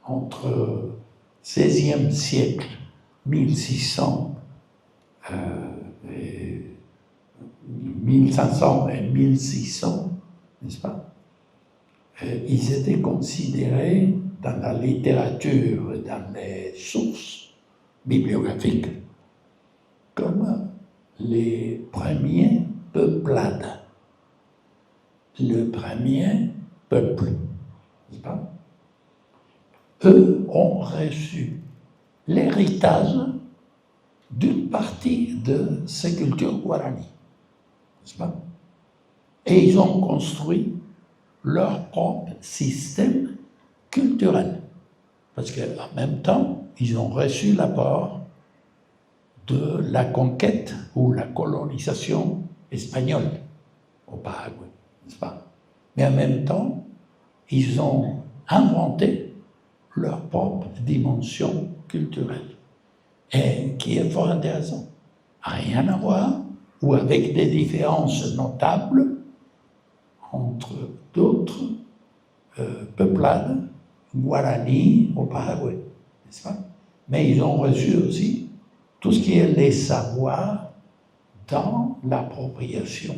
entre 16e siècle, 1600, 1500 et 1600, n'est-ce pas, ils étaient considérés dans la littérature, dans les sources bibliographiques, comme les premiers peuplades, le premier peuple, n'est-ce pas? Eux ont reçu l'héritage d'une partie de ces cultures guarani, n'est-ce pas? Et ils ont construit leur propre système culturel. Parce qu'en même temps, ils ont reçu l'apport de la conquête ou la colonisation espagnole au Paraguay, n'est-ce pas? Mais en même temps, ils ont inventé leur propre dimension culturelle. Et qui est fort intéressant. Rien à voir, ou avec des différences notables entre d'autres peuplades guarani au Paraguay, n'est-ce pas? Mais ils ont reçu aussi tout ce qui est les savoirs dans l'appropriation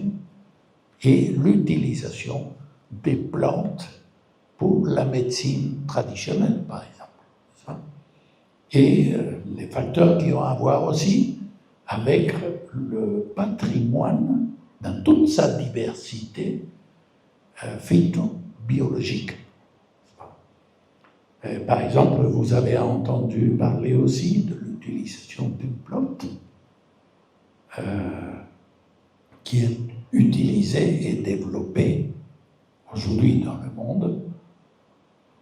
et l'utilisation des plantes pour la médecine traditionnelle, par exemple. N'est-ce pas? Et les facteurs qui ont à voir aussi avec le patrimoine dans toute sa diversité phytobiologique. Par exemple, vous avez entendu parler aussi de l'utilisation d'une plante qui est utilisée et développée aujourd'hui dans le monde,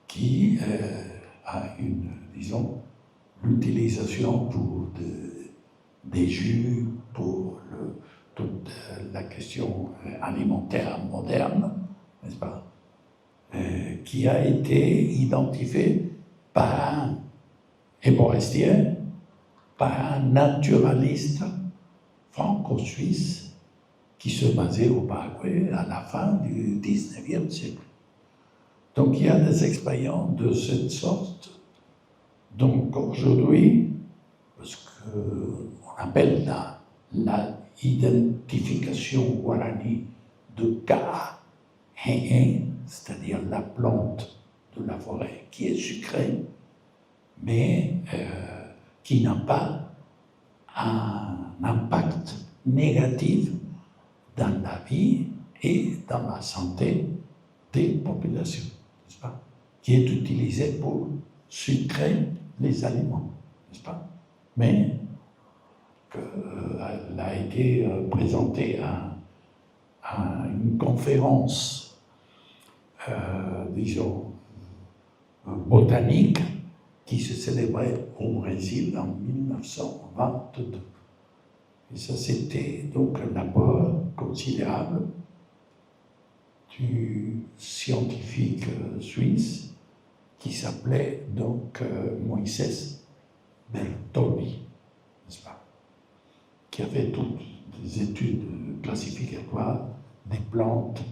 qui a disons, l'utilisation pour des jus, pour toute la question alimentaire moderne, n'est-ce pas, qui a été identifié par un héborestien, par un naturaliste franco-suisse qui se basait au Paraguay à la fin du 19e siècle. Donc il y a des expériences de cette sorte. Donc aujourd'hui, ce qu'on appelle la identification guarani de Ka'a-He'e, c'est-à-dire la plante de la forêt qui est sucrée, mais qui n'a pas un impact négatif dans la vie et dans la santé des populations, n'est-ce pas, qui est utilisée pour sucrer les aliments, n'est-ce pas, mais elle a été présentée à une conférence, disons, botanique qui se célébrait au Brésil en 1922. Et ça, c'était donc un apport considérable du scientifique suisse qui s'appelait donc Moïse Bertoli, n'est-ce pas, qui a fait toutes des études classificatoires des plantes,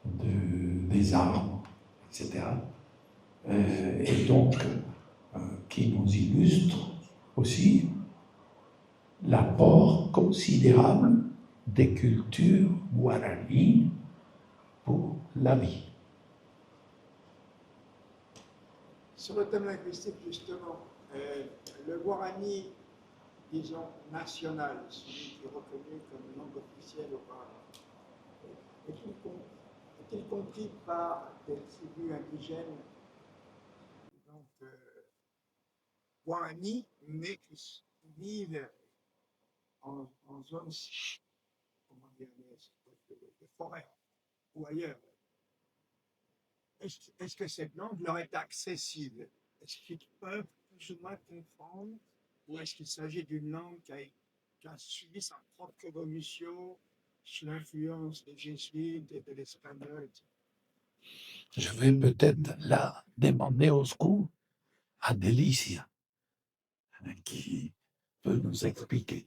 des arbres, etc. Et donc qui nous illustre aussi l'apport considérable des cultures guarani pour la vie. Sur le thème linguistique, justement, le guarani, disons, national, celui qui est reconnu comme langue officielle au Paraguay, est-il compris par des tribus indigènes, donc guarani, mais qui vivent en zone, comment dire, de forêt ou ailleurs? Est-ce que cette langue leur est accessible? Est-ce qu'ils peuvent plus ou moins comprendre? Ou est-ce qu'il s'agit d'une langue qui a suivi sa propre évolution sous l'influence des jésuites et de l'espagnol? Je vais peut-être là demander au secours à Délicia, qui peut nous expliquer.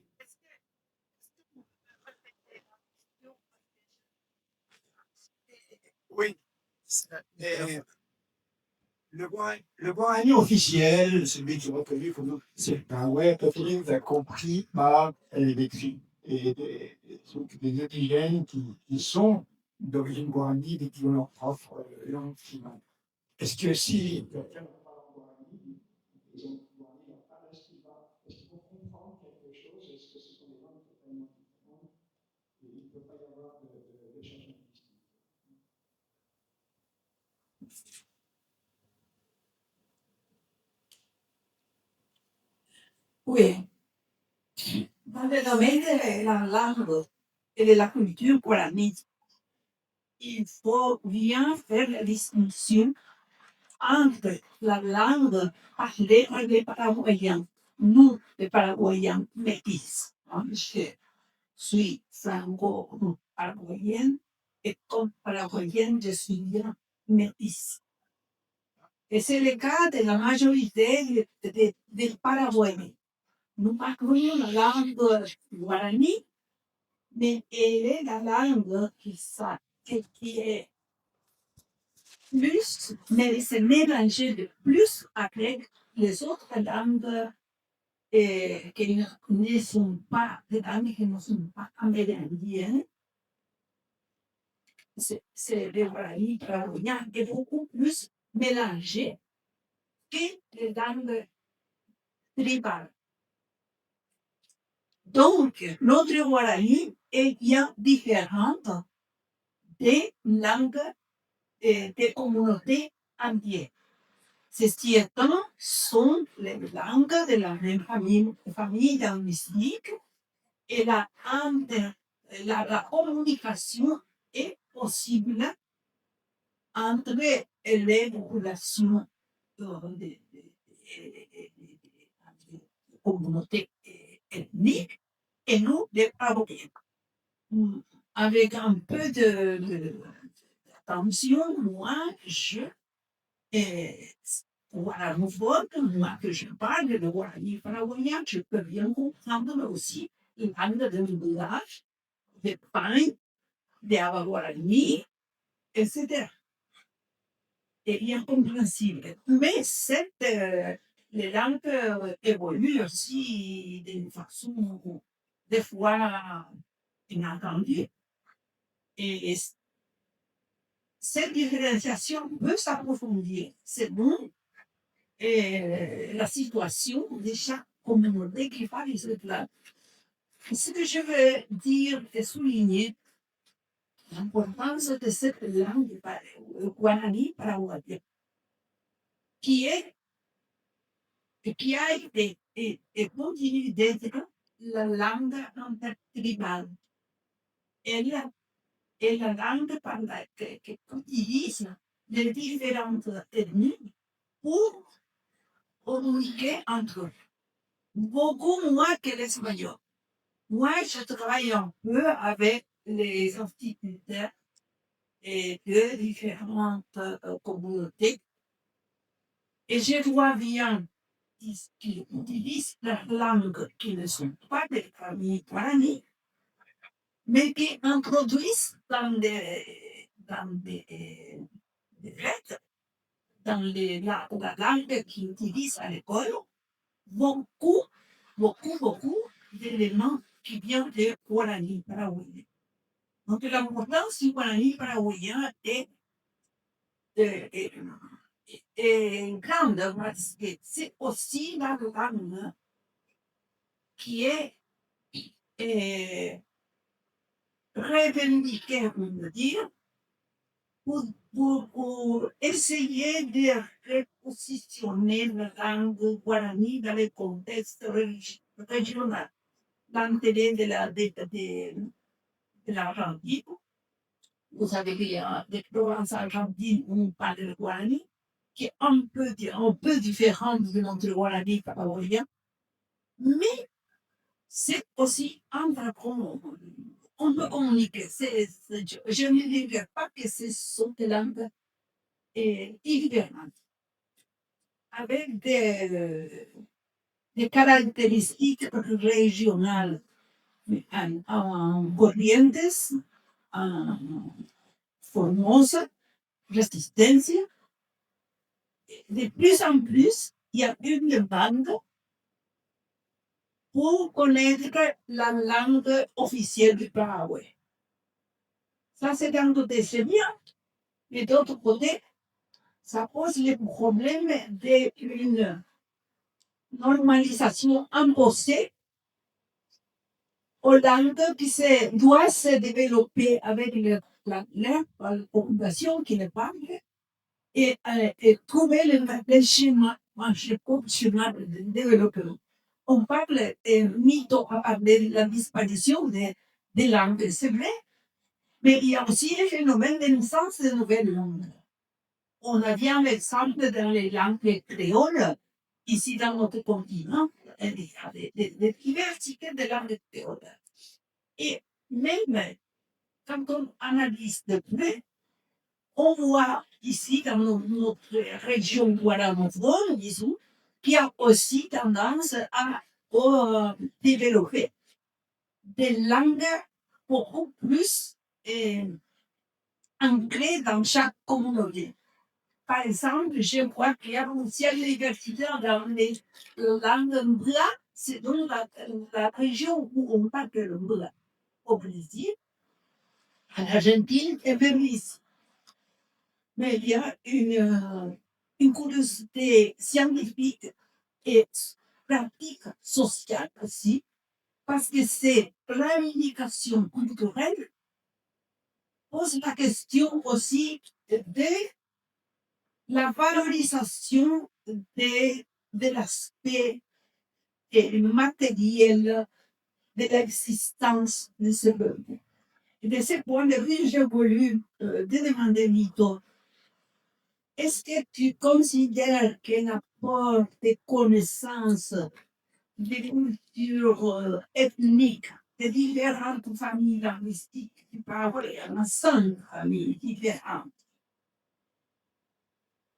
Oui. Le guarani officiel, celui qui est reconnu comme c'est le Paraguay, peut-être compris par des indigènes qui sont d'origine guarani et qui ont leur propre langue finale. Est-ce que si quelqu'un parle en guarani, les gens guarani n'ont pas l'esquiva, est-ce qu'ils vont comprendre quelque chose? Est-ce que ce sont des langues totalement différentes? Il ne peut pas y avoir d'échange linguistique. Oui, dans le domaine de la langue et de la culture guarani, il faut bien faire la distinction entre la langue parlée par les Paraguayens, nous, les Paraguayens métis. Je suis franco-paraguayenne et comme paraguayenne, je suis bien métisse. Et c'est le cas de la majorité des Paraguayens. Nous parlons la langue guarani, mais elle est la langue qui est plus, mais c'est mélangé de plus avec les autres langues qui ne sont pas des langues qui ne sont pas amérindiennes. C'est le guarani paraguayen qui est beaucoup plus mélangé que les langues tribales. Donc, notre guarani est bien différente des langues des communautés entières. Ceci étant, sont les langues de la même famille linguistique et la communication est possible entre les populations des communautés ethniques et nous, les Européens. Avec un peu d'attention, moi, voilà, moi que je parle de Guarani paraguayen, je peux bien comprendre aussi les langues de village, des pagnes, des Guarani, etc. C'est bien compréhensible. Mais les langues évoluent aussi d'une façon, des fois, inattendue. Et cette différenciation peut s'approfondir selon la situation de chaque communauté qui parle cette langue. Ce que je veux dire et souligner, l'importance de cette langue guarani paraguayenne, qui a été et continue d'être la langue intertribale. Et la langue qu'utilisent les différentes ethnies pour communiquer entre eux. Beaucoup moins que l'espagnol. Moi, je travaille un peu avec les instituteurs de différentes communautés et je vois bien qu'ils utilisent la langue qui ne sont pas des familles guarani, mais qui introduisent dans des lettres, dans la langue qu'ils utilisent à l'école, beaucoup d'éléments qui viennent des Guarani paraguayens. Donc l'importance du Guarani paraguayen est grande parce que c'est aussi la langue qui est revendiquée, on veut dire, pour essayer de repositionner la langue guarani dans le contexte régional. L'intérêt de l'Argentine, vous savez qu'il y a des provinces argentines où on parle le guarani, qui est un peu différent de notre guarani paraguayen, mais c'est aussi un dragon. On peut communiquer. Je ne dirais pas que ce sont des langues différentes, avec des caractéristiques régionales, en Corrientes, en Formosa, Resistencia. De plus en plus, il y a une demande pour connaître la langue officielle du Paraguay. Ça, c'est d'un côté, c'est bien, mais d'autre côté, ça pose le problème d'une normalisation imposée aux langues qui doivent se développer avec la population qui les parle et trouver le schéma de développement. On parle de la disparition des langues, c'est vrai, mais il y a aussi le phénomène de naissance de nouvelles langues. On a bien l'exemple dans les langues créoles, ici dans notre continent, il y a des diversités de langues créoles. Et même quand on analyse de près, on voit ici dans notre région guaranophone, disons, qu'il y a aussi tendance à développer des langues beaucoup plus ancrées dans chaque communauté. Par exemple, je crois qu'il y a aussi une diversité dans les langues mbla, c'est dans la région où on parle le mbla. Au Brésil, en Argentine et même ici. Mais il y a une curiosité scientifique et pratique sociale aussi parce que ces planifications culturelles posent la question aussi de la valorisation de l'aspect matériel de l'existence de ce peuple. Et de ce point de vue, j'ai voulu te demander, Vito, est-ce que tu considères que l'apport des connaissances des cultures ethniques, de différentes familles linguistiques, tu parles à 5 familles différentes,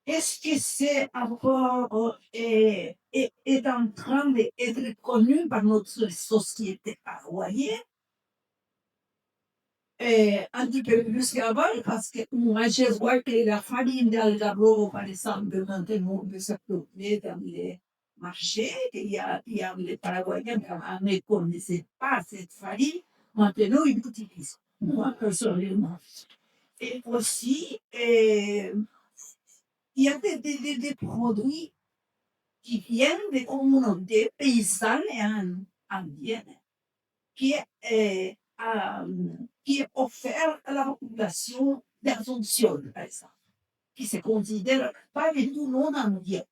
est-ce que ce apport est en train d'être connu par notre société paraguayenne? Un petit peu plus qu'avant, parce que moi, je vois que la farine d'Algarrobo, par exemple, maintenant, peut s'approprier dans les marchés. Il y a les Paraguayens qui ne connaissaient pas cette farine. Maintenant, ils l'utilisent. Moi, personnellement. Et aussi, il y a des produits qui viennent des communautés paysannes et indiennes, qui est offert à la population d'Asunción, par exemple, qui se considère pas du tout non indien.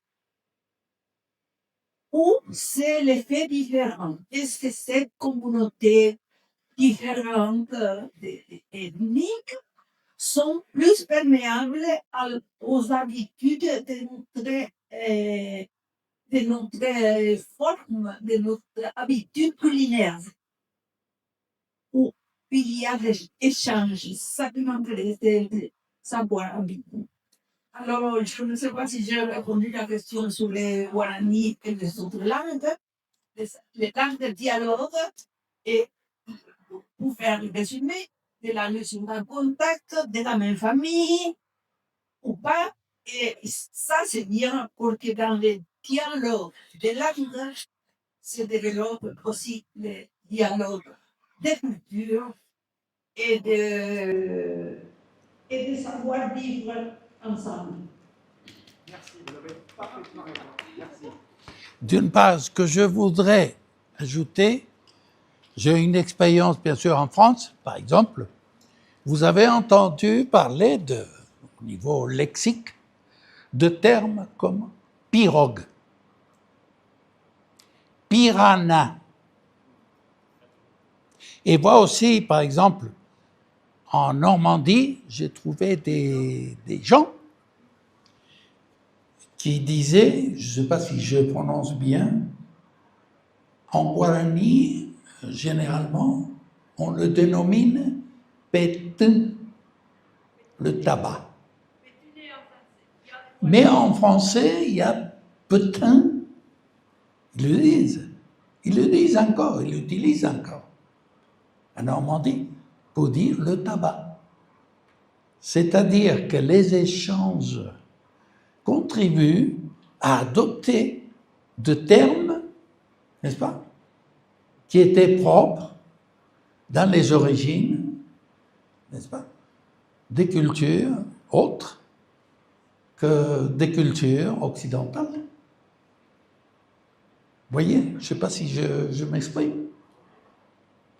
Ou c'est l'effet différent. Est-ce que cette communauté différente ethniques sont plus perméables aux habitudes de notre forme, de notre habitude culinaire? Où il y a des échanges, ça qui m'intéresse de savoir un peu. Alors, je ne sais pas si j'ai répondu à la question sur les Guarani et les autres langues, les langues de dialogue, et pour faire le résumé, des langues sont en contact, de la même famille, ou pas, et ça c'est bien, parce que dans le dialogue de langue, se développe aussi le dialogue de culture et de savoir vivre ensemble. Merci, vous avez parfaitement raison. Merci. D'une part, ce que je voudrais ajouter, j'ai une expérience bien sûr en France, par exemple. Vous avez entendu parler au niveau lexique, de termes comme pirogue, piranha. Et moi aussi, par exemple, en Normandie, j'ai trouvé des gens qui disaient, je ne sais pas si je prononce bien, en guarani, généralement, on le dénomine pétin, le tabac. Mais en français, il y a pétin, ils le disent. Ils le disent encore, ils l'utilisent encore. En Normandie, pour dire le tabac. C'est-à-dire que les échanges contribuent à adopter de termes, n'est-ce pas, qui étaient propres dans les origines, n'est-ce pas, des cultures autres que des cultures occidentales. Vous voyez, je ne sais pas si je m'exprime,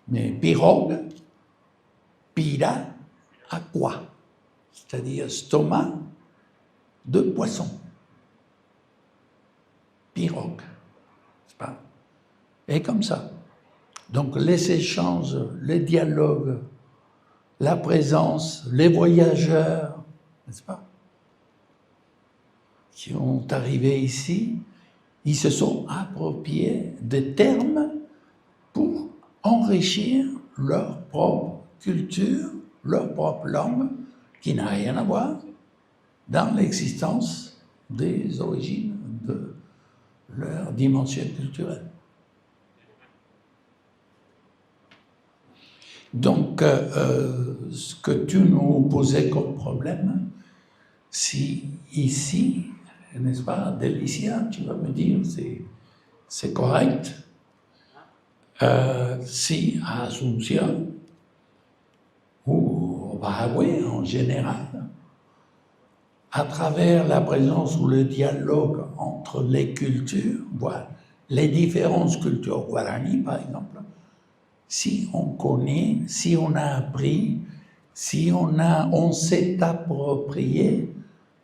mais pirogue, pira, aqua, c'est-à-dire stomac de poisson. Pirogue, n'est-ce pas? Et comme ça. Donc les échanges, les dialogues, la présence, les voyageurs, n'est-ce pas, qui ont arrivé ici, ils se sont appropriés des termes pour enrichir leur propre culture, leur propre langue, qui n'a rien à voir dans l'existence des origines de leur dimension culturelle. Donc, ce que tu nous posais comme problème, si ici, n'est-ce pas, Delicia, tu vas me dire, c'est correct, si à Asunción, ou au Paraguay en général, à travers la présence ou le dialogue entre les cultures, voilà, les différentes cultures guarani par exemple, si on connaît, si on a appris, si on s'est approprié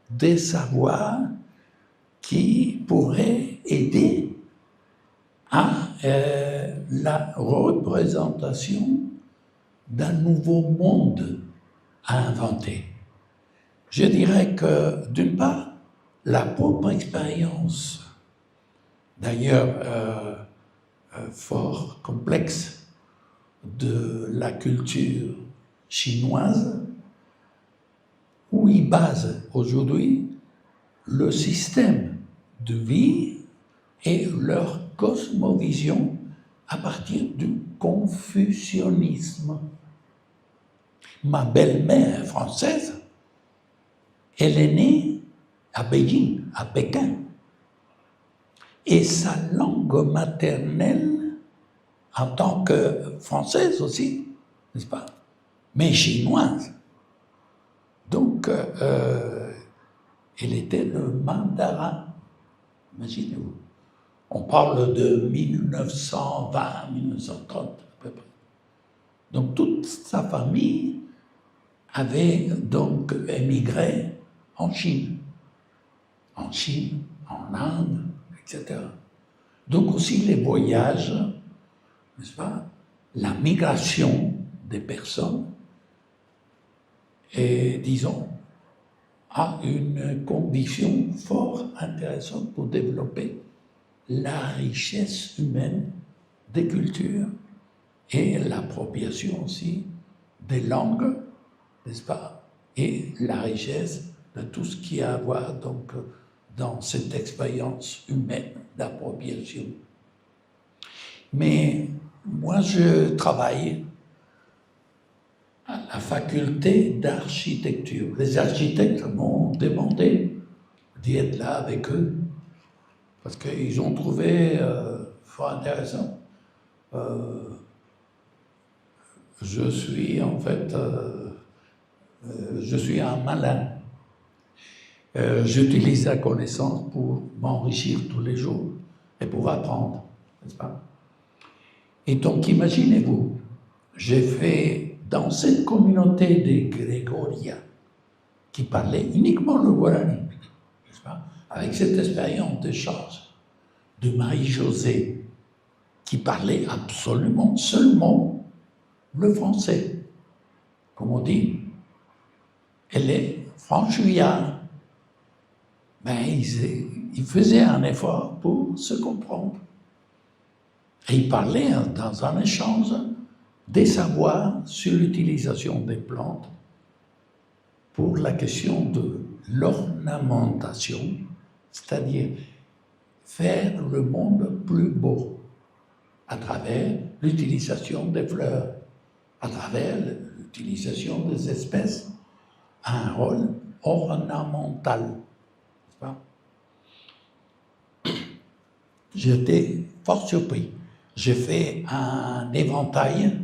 des savoirs qui pourraient aider à la représentation d'un nouveau monde à inventer. Je dirais que, d'une part, la propre expérience, d'ailleurs fort complexe, de la culture chinoise, où ils basent aujourd'hui le système de vie et leur cosmovision à partir du confucianisme. Ma belle-mère française, elle est née à Beijing, à Pékin. Et sa langue maternelle, en tant que française aussi, n'est-ce pas, mais chinoise. Donc, elle était le mandarin. Imaginez-vous. On parle de 1920, 1930 à peu près. Donc, toute sa famille avait donc émigré en Chine, en Inde, etc. Donc aussi les voyages, n'est-ce pas, la migration des personnes, et disons, a une condition fort intéressante pour développer la richesse humaine des cultures et l'appropriation aussi des langues, n'est-ce pas, et la richesse de tout ce qui a à voir donc dans cette expérience humaine d'appropriation. Mais moi, je travaille à la faculté d'architecture. Les architectes m'ont demandé d'y être là avec eux, parce qu'ils ont trouvé fort intéressant. Je suis en fait, je suis un malin. J'utilise la connaissance pour m'enrichir tous les jours et pour apprendre, n'est-ce pas? Et donc, imaginez-vous, j'ai fait dans cette communauté des Grégoriens qui parlaient uniquement le guarani, n'est-ce pas? Avec cette expérience d'échange de Marie-Josée qui parlait absolument seulement le français. Comme on dit, elle est franchouillarde. Mais ils faisaient un effort pour se comprendre. Et ils parlaient dans un échange des savoirs sur l'utilisation des plantes pour la question de l'ornementation, c'est-à-dire faire le monde plus beau à travers l'utilisation des fleurs, à travers l'utilisation des espèces, à un rôle ornemental. J'étais fort surpris. J'ai fait un éventail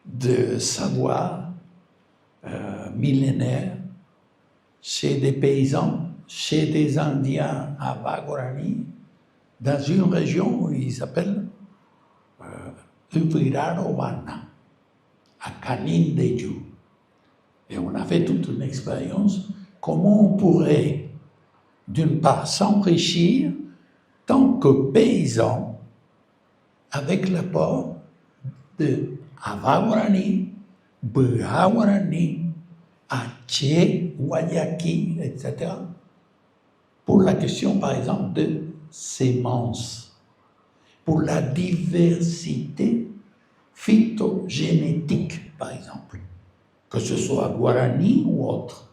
de savoirs millénaires chez des paysans, chez des Indiens à Baguarani, dans une région où ils s'appellent Ubirarobana, à Canindeju. Et on a fait toute une expérience, comment on pourrait, d'une part, s'enrichir tant que paysan avec l'apport de Avaguarani, Buraguarani, Aché, Guayaki, etc. Pour la question, par exemple, de semences, pour la diversité phytogénétique, par exemple, que ce soit Guarani ou autre.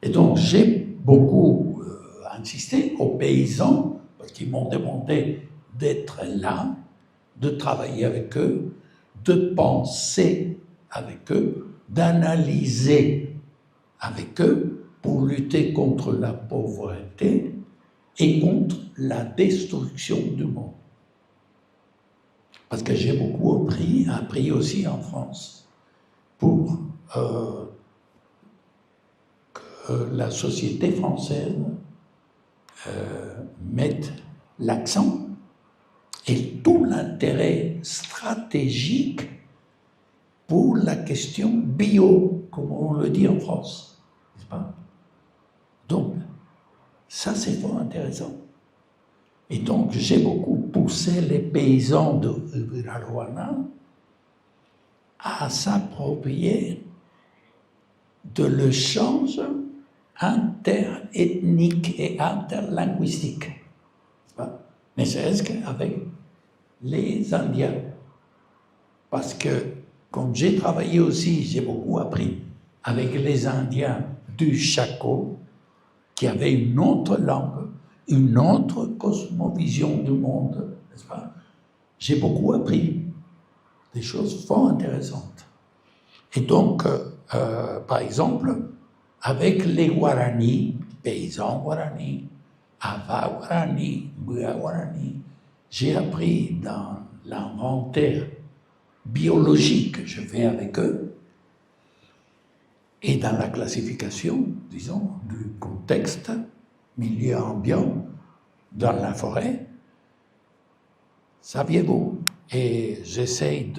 Et donc, j'ai beaucoup insisté aux paysans, parce qu'ils m'ont demandé d'être là, de travailler avec eux, de penser avec eux, d'analyser avec eux pour lutter contre la pauvreté et contre la destruction du monde. Parce que j'ai beaucoup appris aussi en France pour que la société française mette l'accent et tout l'intérêt stratégique stratégique pour la question bio, comme on le dit en France, n'est-ce pas? Donc, ça c'est fort intéressant. Et donc, j'ai beaucoup poussé les paysans de Ubiraruana à s'approprier de l'échange interethnique et interlinguistique, ne serait-ce qu'avec les Indiens. Parce que, comme j'ai travaillé aussi, j'ai beaucoup appris avec les Indiens du Chaco, qui avaient une autre langue, une autre cosmovision du monde, n'est-ce pas? J'ai beaucoup appris des choses fort intéressantes. Et donc, par exemple, avec les Guaranis, paysans Guaranis, Ava Guarani, Bua Guarani, j'ai appris dans l'inventaire biologique que je fais avec eux et dans la classification, disons, du contexte, milieu ambiant, dans la forêt, saviez-vous? Et j'essaye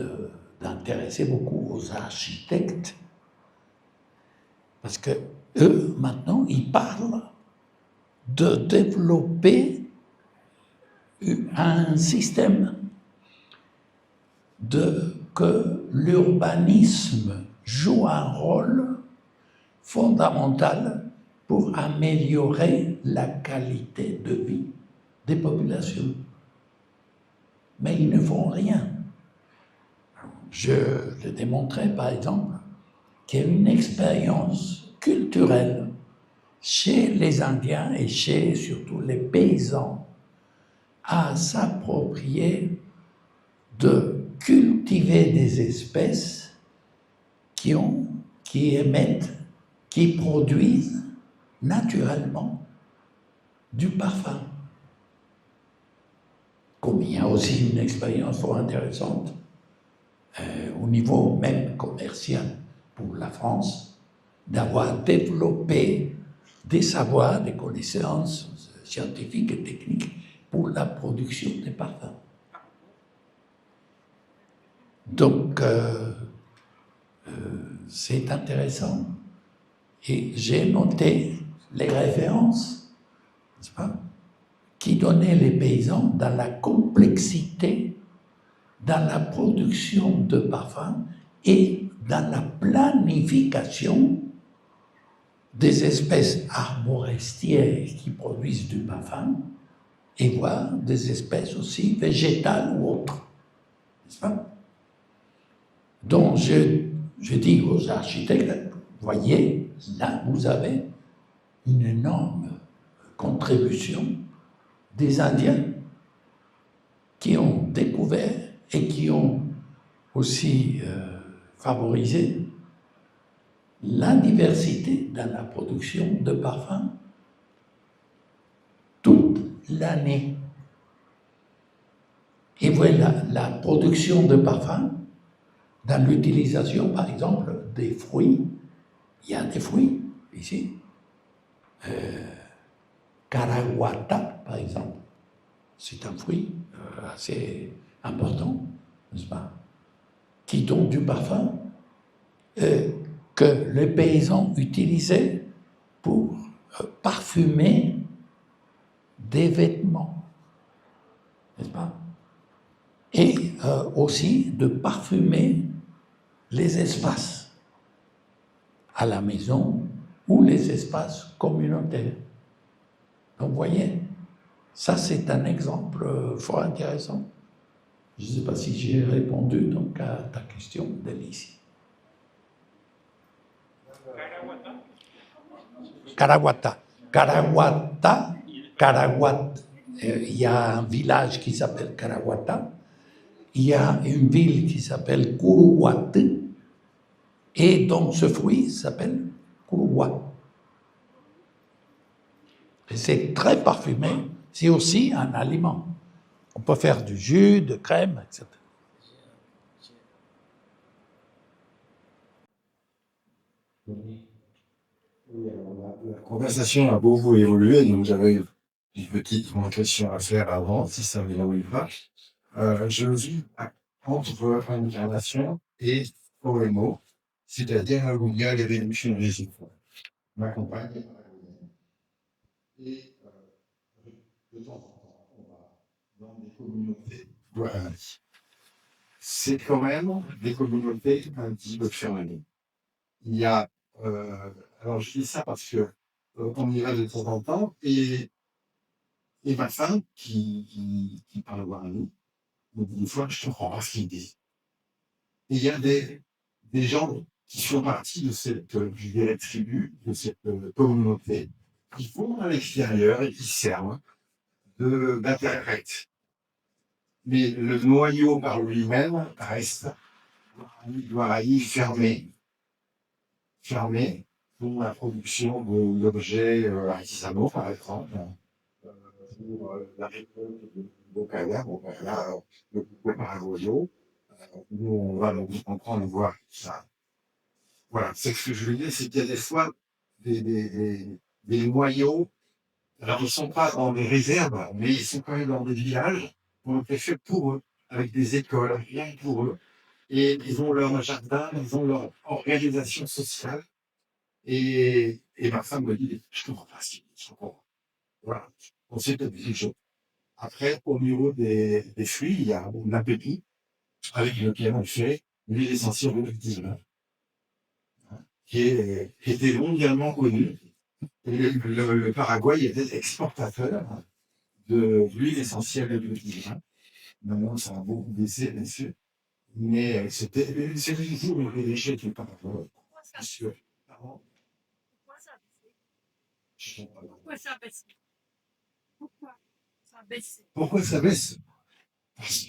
d'intéresser beaucoup aux architectes parce que eux, maintenant, ils parlent de développer un système que l'urbanisme joue un rôle fondamental pour améliorer la qualité de vie des populations. Mais ils ne font rien. Je le démontrais, par exemple, qu'il y a une expérience culturelle chez les Indiens et chez surtout les paysans à s'approprier de cultiver des espèces qui émettent, qui produisent naturellement du parfum. Comme il y a aussi une expérience fort intéressante au niveau même commercial pour la France, d'avoir développé des savoirs, des connaissances scientifiques et techniques pour la production des parfums. Donc, c'est intéressant. Et j'ai noté les références, n'est-ce pas, qui donnaient les paysans dans la complexité, dans la production de parfums et dans la planification des espèces arborestières qui produisent du parfum et voire des espèces aussi végétales ou autres, n'est-ce pas? Donc je dis aux architectes, voyez, là vous avez une énorme contribution des Indiens qui ont découvert et qui ont aussi favorisé la diversité dans la production de parfums toute l'année. Et voilà, la production de parfums, dans l'utilisation, par exemple, des fruits, il y a des fruits ici, Caraguata, par exemple, c'est un fruit assez important, n'est-ce pas, qui donne du parfum que les paysans utilisaient pour parfumer des vêtements, n'est-ce pas? Et aussi de parfumer les espaces à la maison ou les espaces communautaires. Donc, vous voyez, ça c'est un exemple fort intéressant. Je ne sais pas si j'ai répondu donc à ta question, Délicie. Caraguata. Il y a un village qui s'appelle Caraguata. Il y a une ville qui s'appelle Curuguat. Et donc ce fruit s'appelle Curuguat. Et c'est très parfumé. C'est aussi un aliment. On peut faire du jus, de crème, etc. La conversation a beaucoup évolué, donc j'avais une petite question à faire avant, si ça ne vous dérange pas. Je vis entre incarnation et poémo, c'est-à-dire un Google Evolution Music. Ma compagne est paraguayenne. Et de temps en temps, on va dans des communautés guaranis. C'est quand même des communautés un petit peu fermées. Il y a, alors je dis ça parce que on y va de temps en temps, et ma femme, qui parle guarani, me dit une fois, je comprends pas ce qu'il dit. Et il y a des gens qui font partie de cette tribu, de cette communauté, qui vont à l'extérieur et qui servent d'interprètes. Mais le noyau par lui-même reste guarani fermé pour la production d'objets artisanaux, par exemple, pour la récolte de bocaya, le coco paraguayo, où on va donc comprendre, voir ça. Voilà, c'est ce que je veux dire, c'est qu'il y a des fois des noyaux, alors ils ne sont pas dans des réserves, mais ils sont quand même dans des villages qui ont été faits pour eux, avec des écoles, rien que pour eux. Et ils ont leur jardin, ils ont leur organisation sociale. Et ma femme me dit, je comprends pas ce qu'il dit, je comprends. Voilà, on sait peut-être des choses. Après, au niveau des fruits, il y a l'appétit, avec lequel on fait l'huile essentielle de l'huile, qui était mondialement connue. Et le Paraguay était exportateur de l'huile essentielle de l'huile. Maintenant, ça a beaucoup baissé, bien sûr. Mais c'était toujours une déchet du Paraguay. Parce que, avant, Pourquoi ça baisse? pourquoi ça baisse? Parce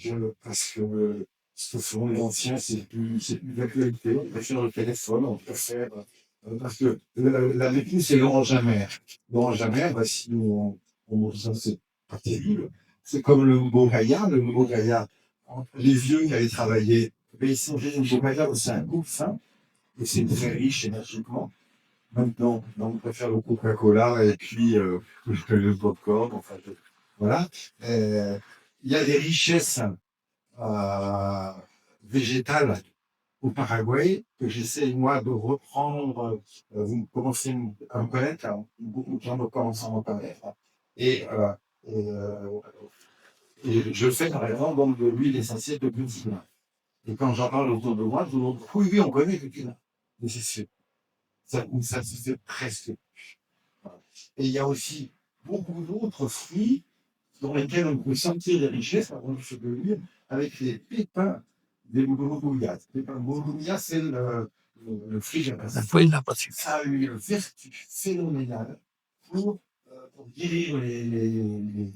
que ce sont les anciens, c'est plus d'actualité. On préfère le téléphone, on préfère. Parce que la vécu, c'est l'orange amère. L'orange amère, bah, si ça, c'est pas terrible. C'est comme le mbogaya. Le mbogaya, les vieux qui avaient travaillé, ils sont le mbogaya, c'est un goût fin, et c'est très riche énergiquement. Maintenant, on préfère le Coca-Cola et puis le popcorn, enfin, voilà. Il y a des richesses végétales au Paraguay que j'essaie, moi, de reprendre. Vous commencez à me connaître, hein, beaucoup de gens me commencent à me connaître. Et je fais, par exemple, donc, de l'huile essentielle de butina. Et quand j'en parle autour de moi, tout le monde dit, oui, on connaît butina. Mais c'est sûr. Ça se fait presque. Voilà. Et il y a aussi beaucoup d'autres fruits dans lesquels on peut sentir les richesses, par exemple, je peux lire, avec les pépins des bourgougnas. Les pépins bourgougnas, c'est le fruit de la passion. Ça a eu une vertu phénoménale pour guérir les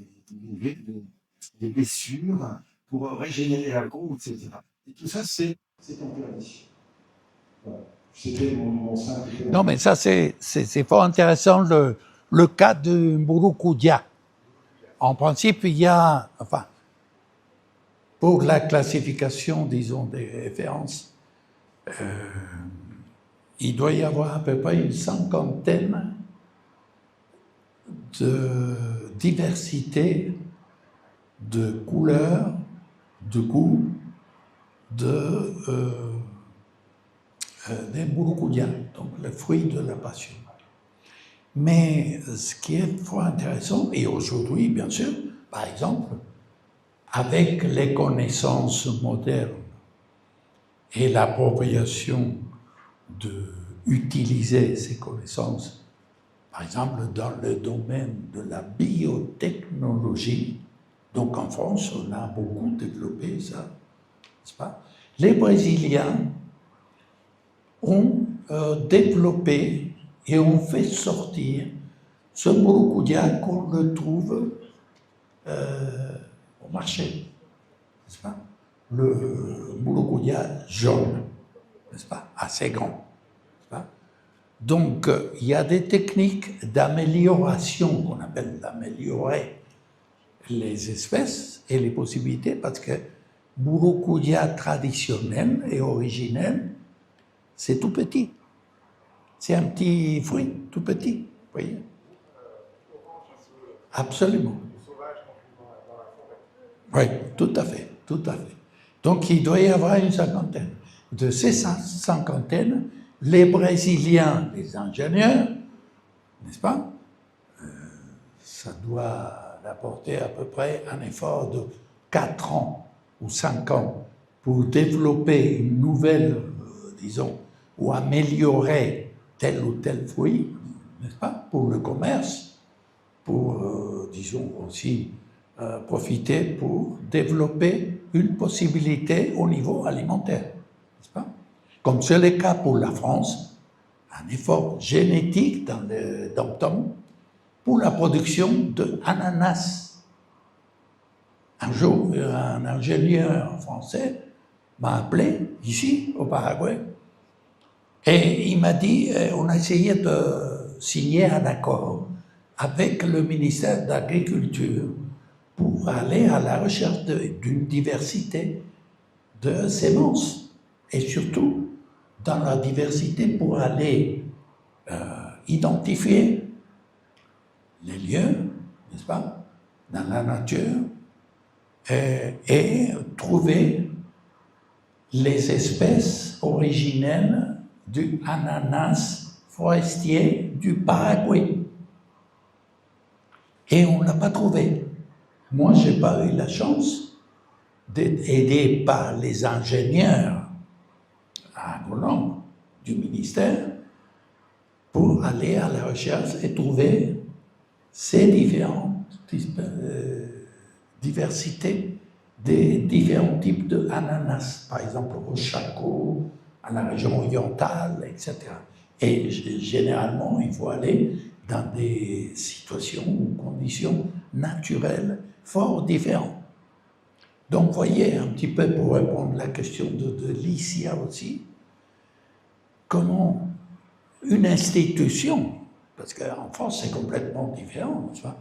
blessures, pour régénérer la peau, etc. Et tout ça, c'est interdit. Voilà. Non, mais ça, c'est fort intéressant, le cas de Mburucuyá. En principe, il y a, enfin, pour la classification, disons, des références, il doit y avoir à peu près une cinquantaine de diversités de couleurs, de goûts, des Mburucuyá, donc le fruit de la passion. Mais ce qui est fort intéressant, et aujourd'hui, bien sûr, par exemple, avec les connaissances modernes et l'appropriation d'utiliser ces connaissances, par exemple dans le domaine de la biotechnologie, donc en France, on a beaucoup développé ça, n'est-ce pas? Les Brésiliens ont développé et ont fait sortir ce mburucuyá qu'on le trouve au marché, n'est-ce pas? Le mburucuyá jaune, n'est-ce pas? Assez grand, n'est-ce pas? Donc, il y a des techniques d'amélioration qu'on appelle d'améliorer les espèces et les possibilités, parce que mburucuyá traditionnel et originel, c'est tout petit. C'est un petit fruit, tout petit, vous voyez? Absolument. Oui, tout à fait, tout à fait. Donc il doit y avoir une cinquantaine. De ces cinquantaines, les Brésiliens, les ingénieurs, n'est-ce pas, ça doit apporter à peu près un effort de 4 ans ou 5 ans pour développer une nouvelle, disons, ou améliorer tel ou tel fruit, n'est-ce pas, pour le commerce, pour, disons, aussi profiter pour développer une possibilité au niveau alimentaire, n'est-ce pas? Comme c'est le cas pour la France, un effort génétique dans le dom-tom pour la production d'ananas. Un jour, un ingénieur français m'a appelé ici, au Paraguay, et il m'a dit, on a essayé de signer un accord avec le ministère de l'Agriculture pour aller à la recherche d'une diversité de semences, et surtout dans la diversité pour aller identifier les lieux, n'est-ce pas, dans la nature, et trouver les espèces originelles du ananas forestier du Paraguay. Et on ne l'a pas trouvé. Moi, je n'ai pas eu la chance d'être aidé par les ingénieurs agronomes du ministère pour aller à la recherche et trouver ces différentes diversités des différents types d'ananas, par exemple au Chaco, à la région orientale, etc. Et généralement, il faut aller dans des situations ou conditions naturelles fort différentes. Donc, voyez un petit peu, pour répondre à la question de Licia aussi, comment une institution, parce qu'en France c'est complètement différent, n'est-ce pas?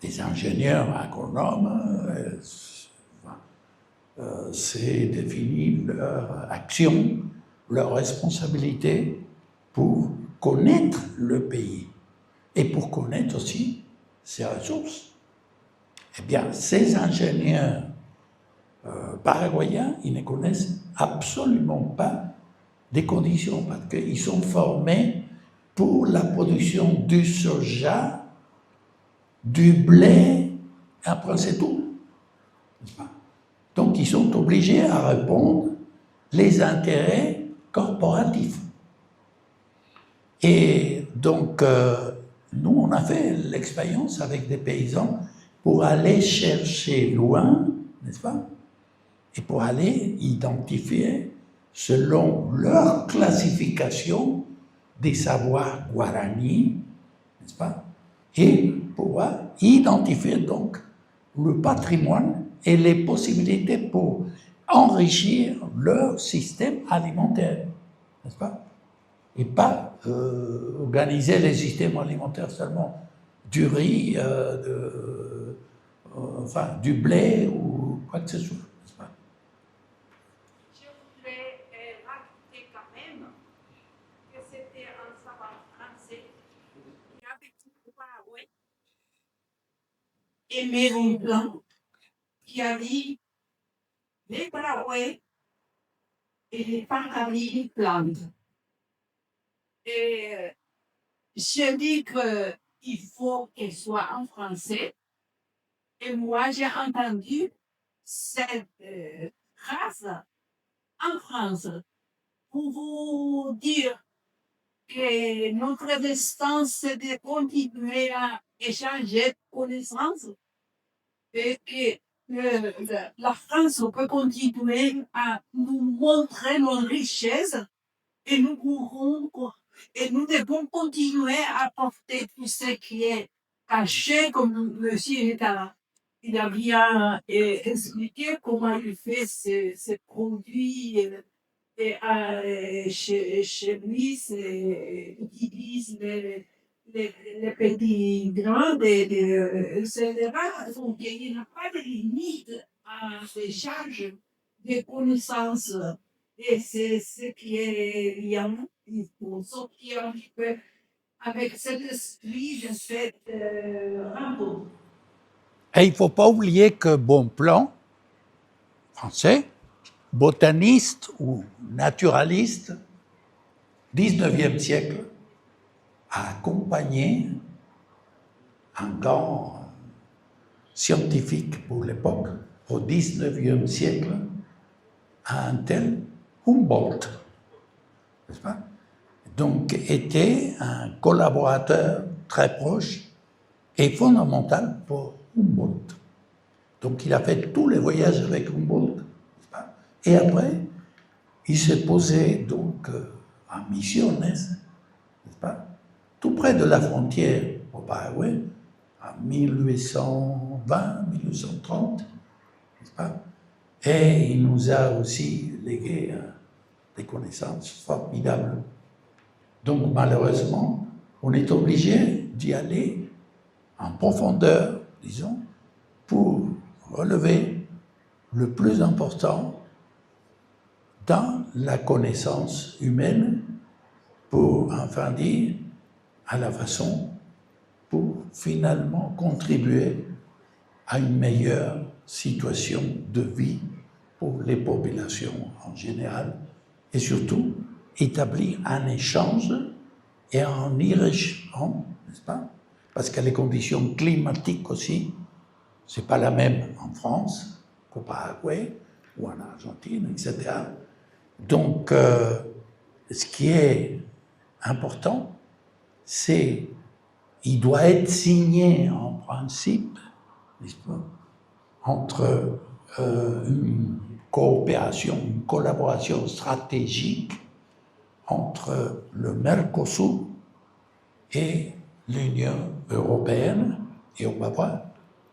Des ingénieurs agronomes, c'est défini leur action, leur responsabilité pour connaître le pays et pour connaître aussi ses ressources. Eh bien, ces ingénieurs paraguayens, ils ne connaissent absolument pas des conditions parce qu'ils sont formés pour la production du soja, du blé, après c'est tout. Donc ils sont obligés à répondre les intérêts corporatifs. Et donc nous on a fait l'expérience avec des paysans pour aller chercher loin, n'est-ce pas? Et pour aller identifier selon leur classification des savoirs guarani, n'est-ce pas? Et pouvoir identifier donc le patrimoine et les possibilités pour enrichir leur système alimentaire, n'est-ce pas? Et pas organiser les systèmes alimentaires seulement du riz, enfin du blé ou quoi que ce soit. Je voudrais rajouter quand même que c'était un savoir français qui avait tout Paraguay et Méron Blanc qui avait les Paraguay et les Paraguay plantes. Et je dis qu'il faut qu'elle soit en français. Et moi, j'ai entendu cette phrase en France pour vous dire que notre destin, c'est de continuer à échanger de connaissances et que la France peut continuer à nous montrer nos richesses et nous pourrons, et nous devons continuer à porter tout ce qui est caché, comme monsieur il a bien expliqué comment il fait ces produits. Chez lui, il utilise les petits grains, etc. Donc, il n'y a pas de limite à l'échange de connaissances. Et c'est ce qui est bien. Il faut sortir un petit peu avec cet esprit de cette rencontre. Et il ne faut pas oublier que Bonpland, français, botaniste ou naturaliste, 19e siècle, a accompagné un grand scientifique pour l'époque, au 19e siècle, un tel Humboldt, n'est-ce pas? Donc, était un collaborateur très proche et fondamental pour Humboldt. Donc, il a fait tous les voyages avec Humboldt, n'est-ce pas? Et après, il s'est posé donc à Misiones, n'est-ce pas? Tout près de la frontière au Paraguay, en 1820, 1830, n'est-ce pas? Et il nous a aussi légué des connaissances formidables. Donc, malheureusement, on est obligé d'y aller en profondeur, disons, pour relever le plus important dans la connaissance humaine, pour enfin dire à la façon pour finalement contribuer à une meilleure situation de vie pour les populations en général et surtout établir un échange et un enrichissement, n'est-ce pas? Parce que les conditions climatiques aussi, c'est pas la même en France qu'au Paraguay ou en Argentine, etc. Donc, ce qui est important, c'est il doit être signé en principe, n'est-ce pas, entre une coopération, une collaboration stratégique entre le Mercosur et l'Union européenne, et on va voir,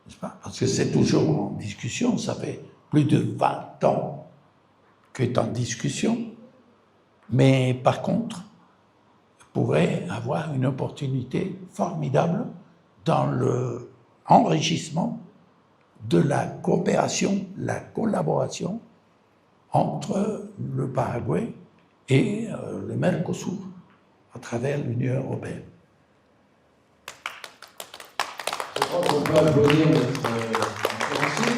n'est-ce pas, parce que c'est toujours en discussion, ça fait plus de 20 ans qu'est en discussion, mais par contre, pourrait avoir une opportunité formidable dans l'enrichissement de la coopération, la collaboration entre le Paraguay et le Mercosur à travers l'Union européenne. Je crois qu'on peut applaudir notre conférencier.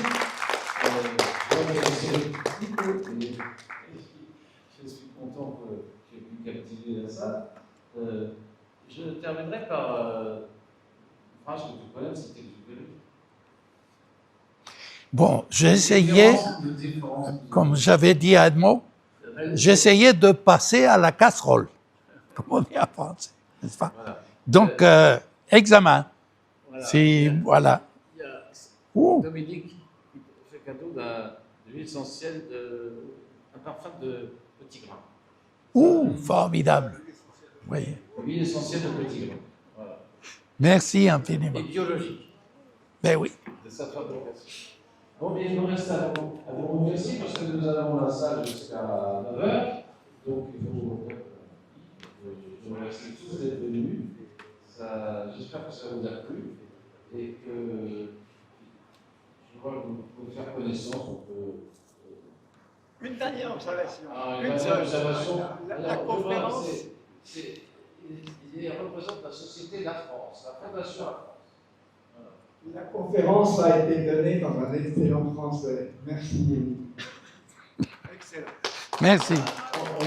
Je suis content que j'ai pu captiver ça. Je terminerai par une phrase que tu connais, c'était Exupéry. Bon, j'essayais, comme j'avais dit à Edmond, j'essayais de passer à la casserole, comme on dit en français, n'est-ce pas? Voilà. Donc, examen. Voilà. C'est, voilà. Il y a Ouh. Dominique qui fait cadeau de l'huile essentielle, un parfum de petit grain. Ouh, formidable. Oui. L'huile essentielle de petit grain. Voilà. Merci infiniment. Et biologique. Ben oui. De sa fabrication. Bon, bien, il nous reste à vous remercier parce que nous avons la salle jusqu'à 9h. Donc, il faut. Je vous remercie tous d'être venus. J'espère que ça vous a plu et que je vois que vous pouvez faire connaissance. On peut, Une dernière observation. une dernière observation. La conférence. Il représente la Société de la France, la Fondation de la France. La conférence a été donnée dans un excellent français. Merci. Excellent. Merci. On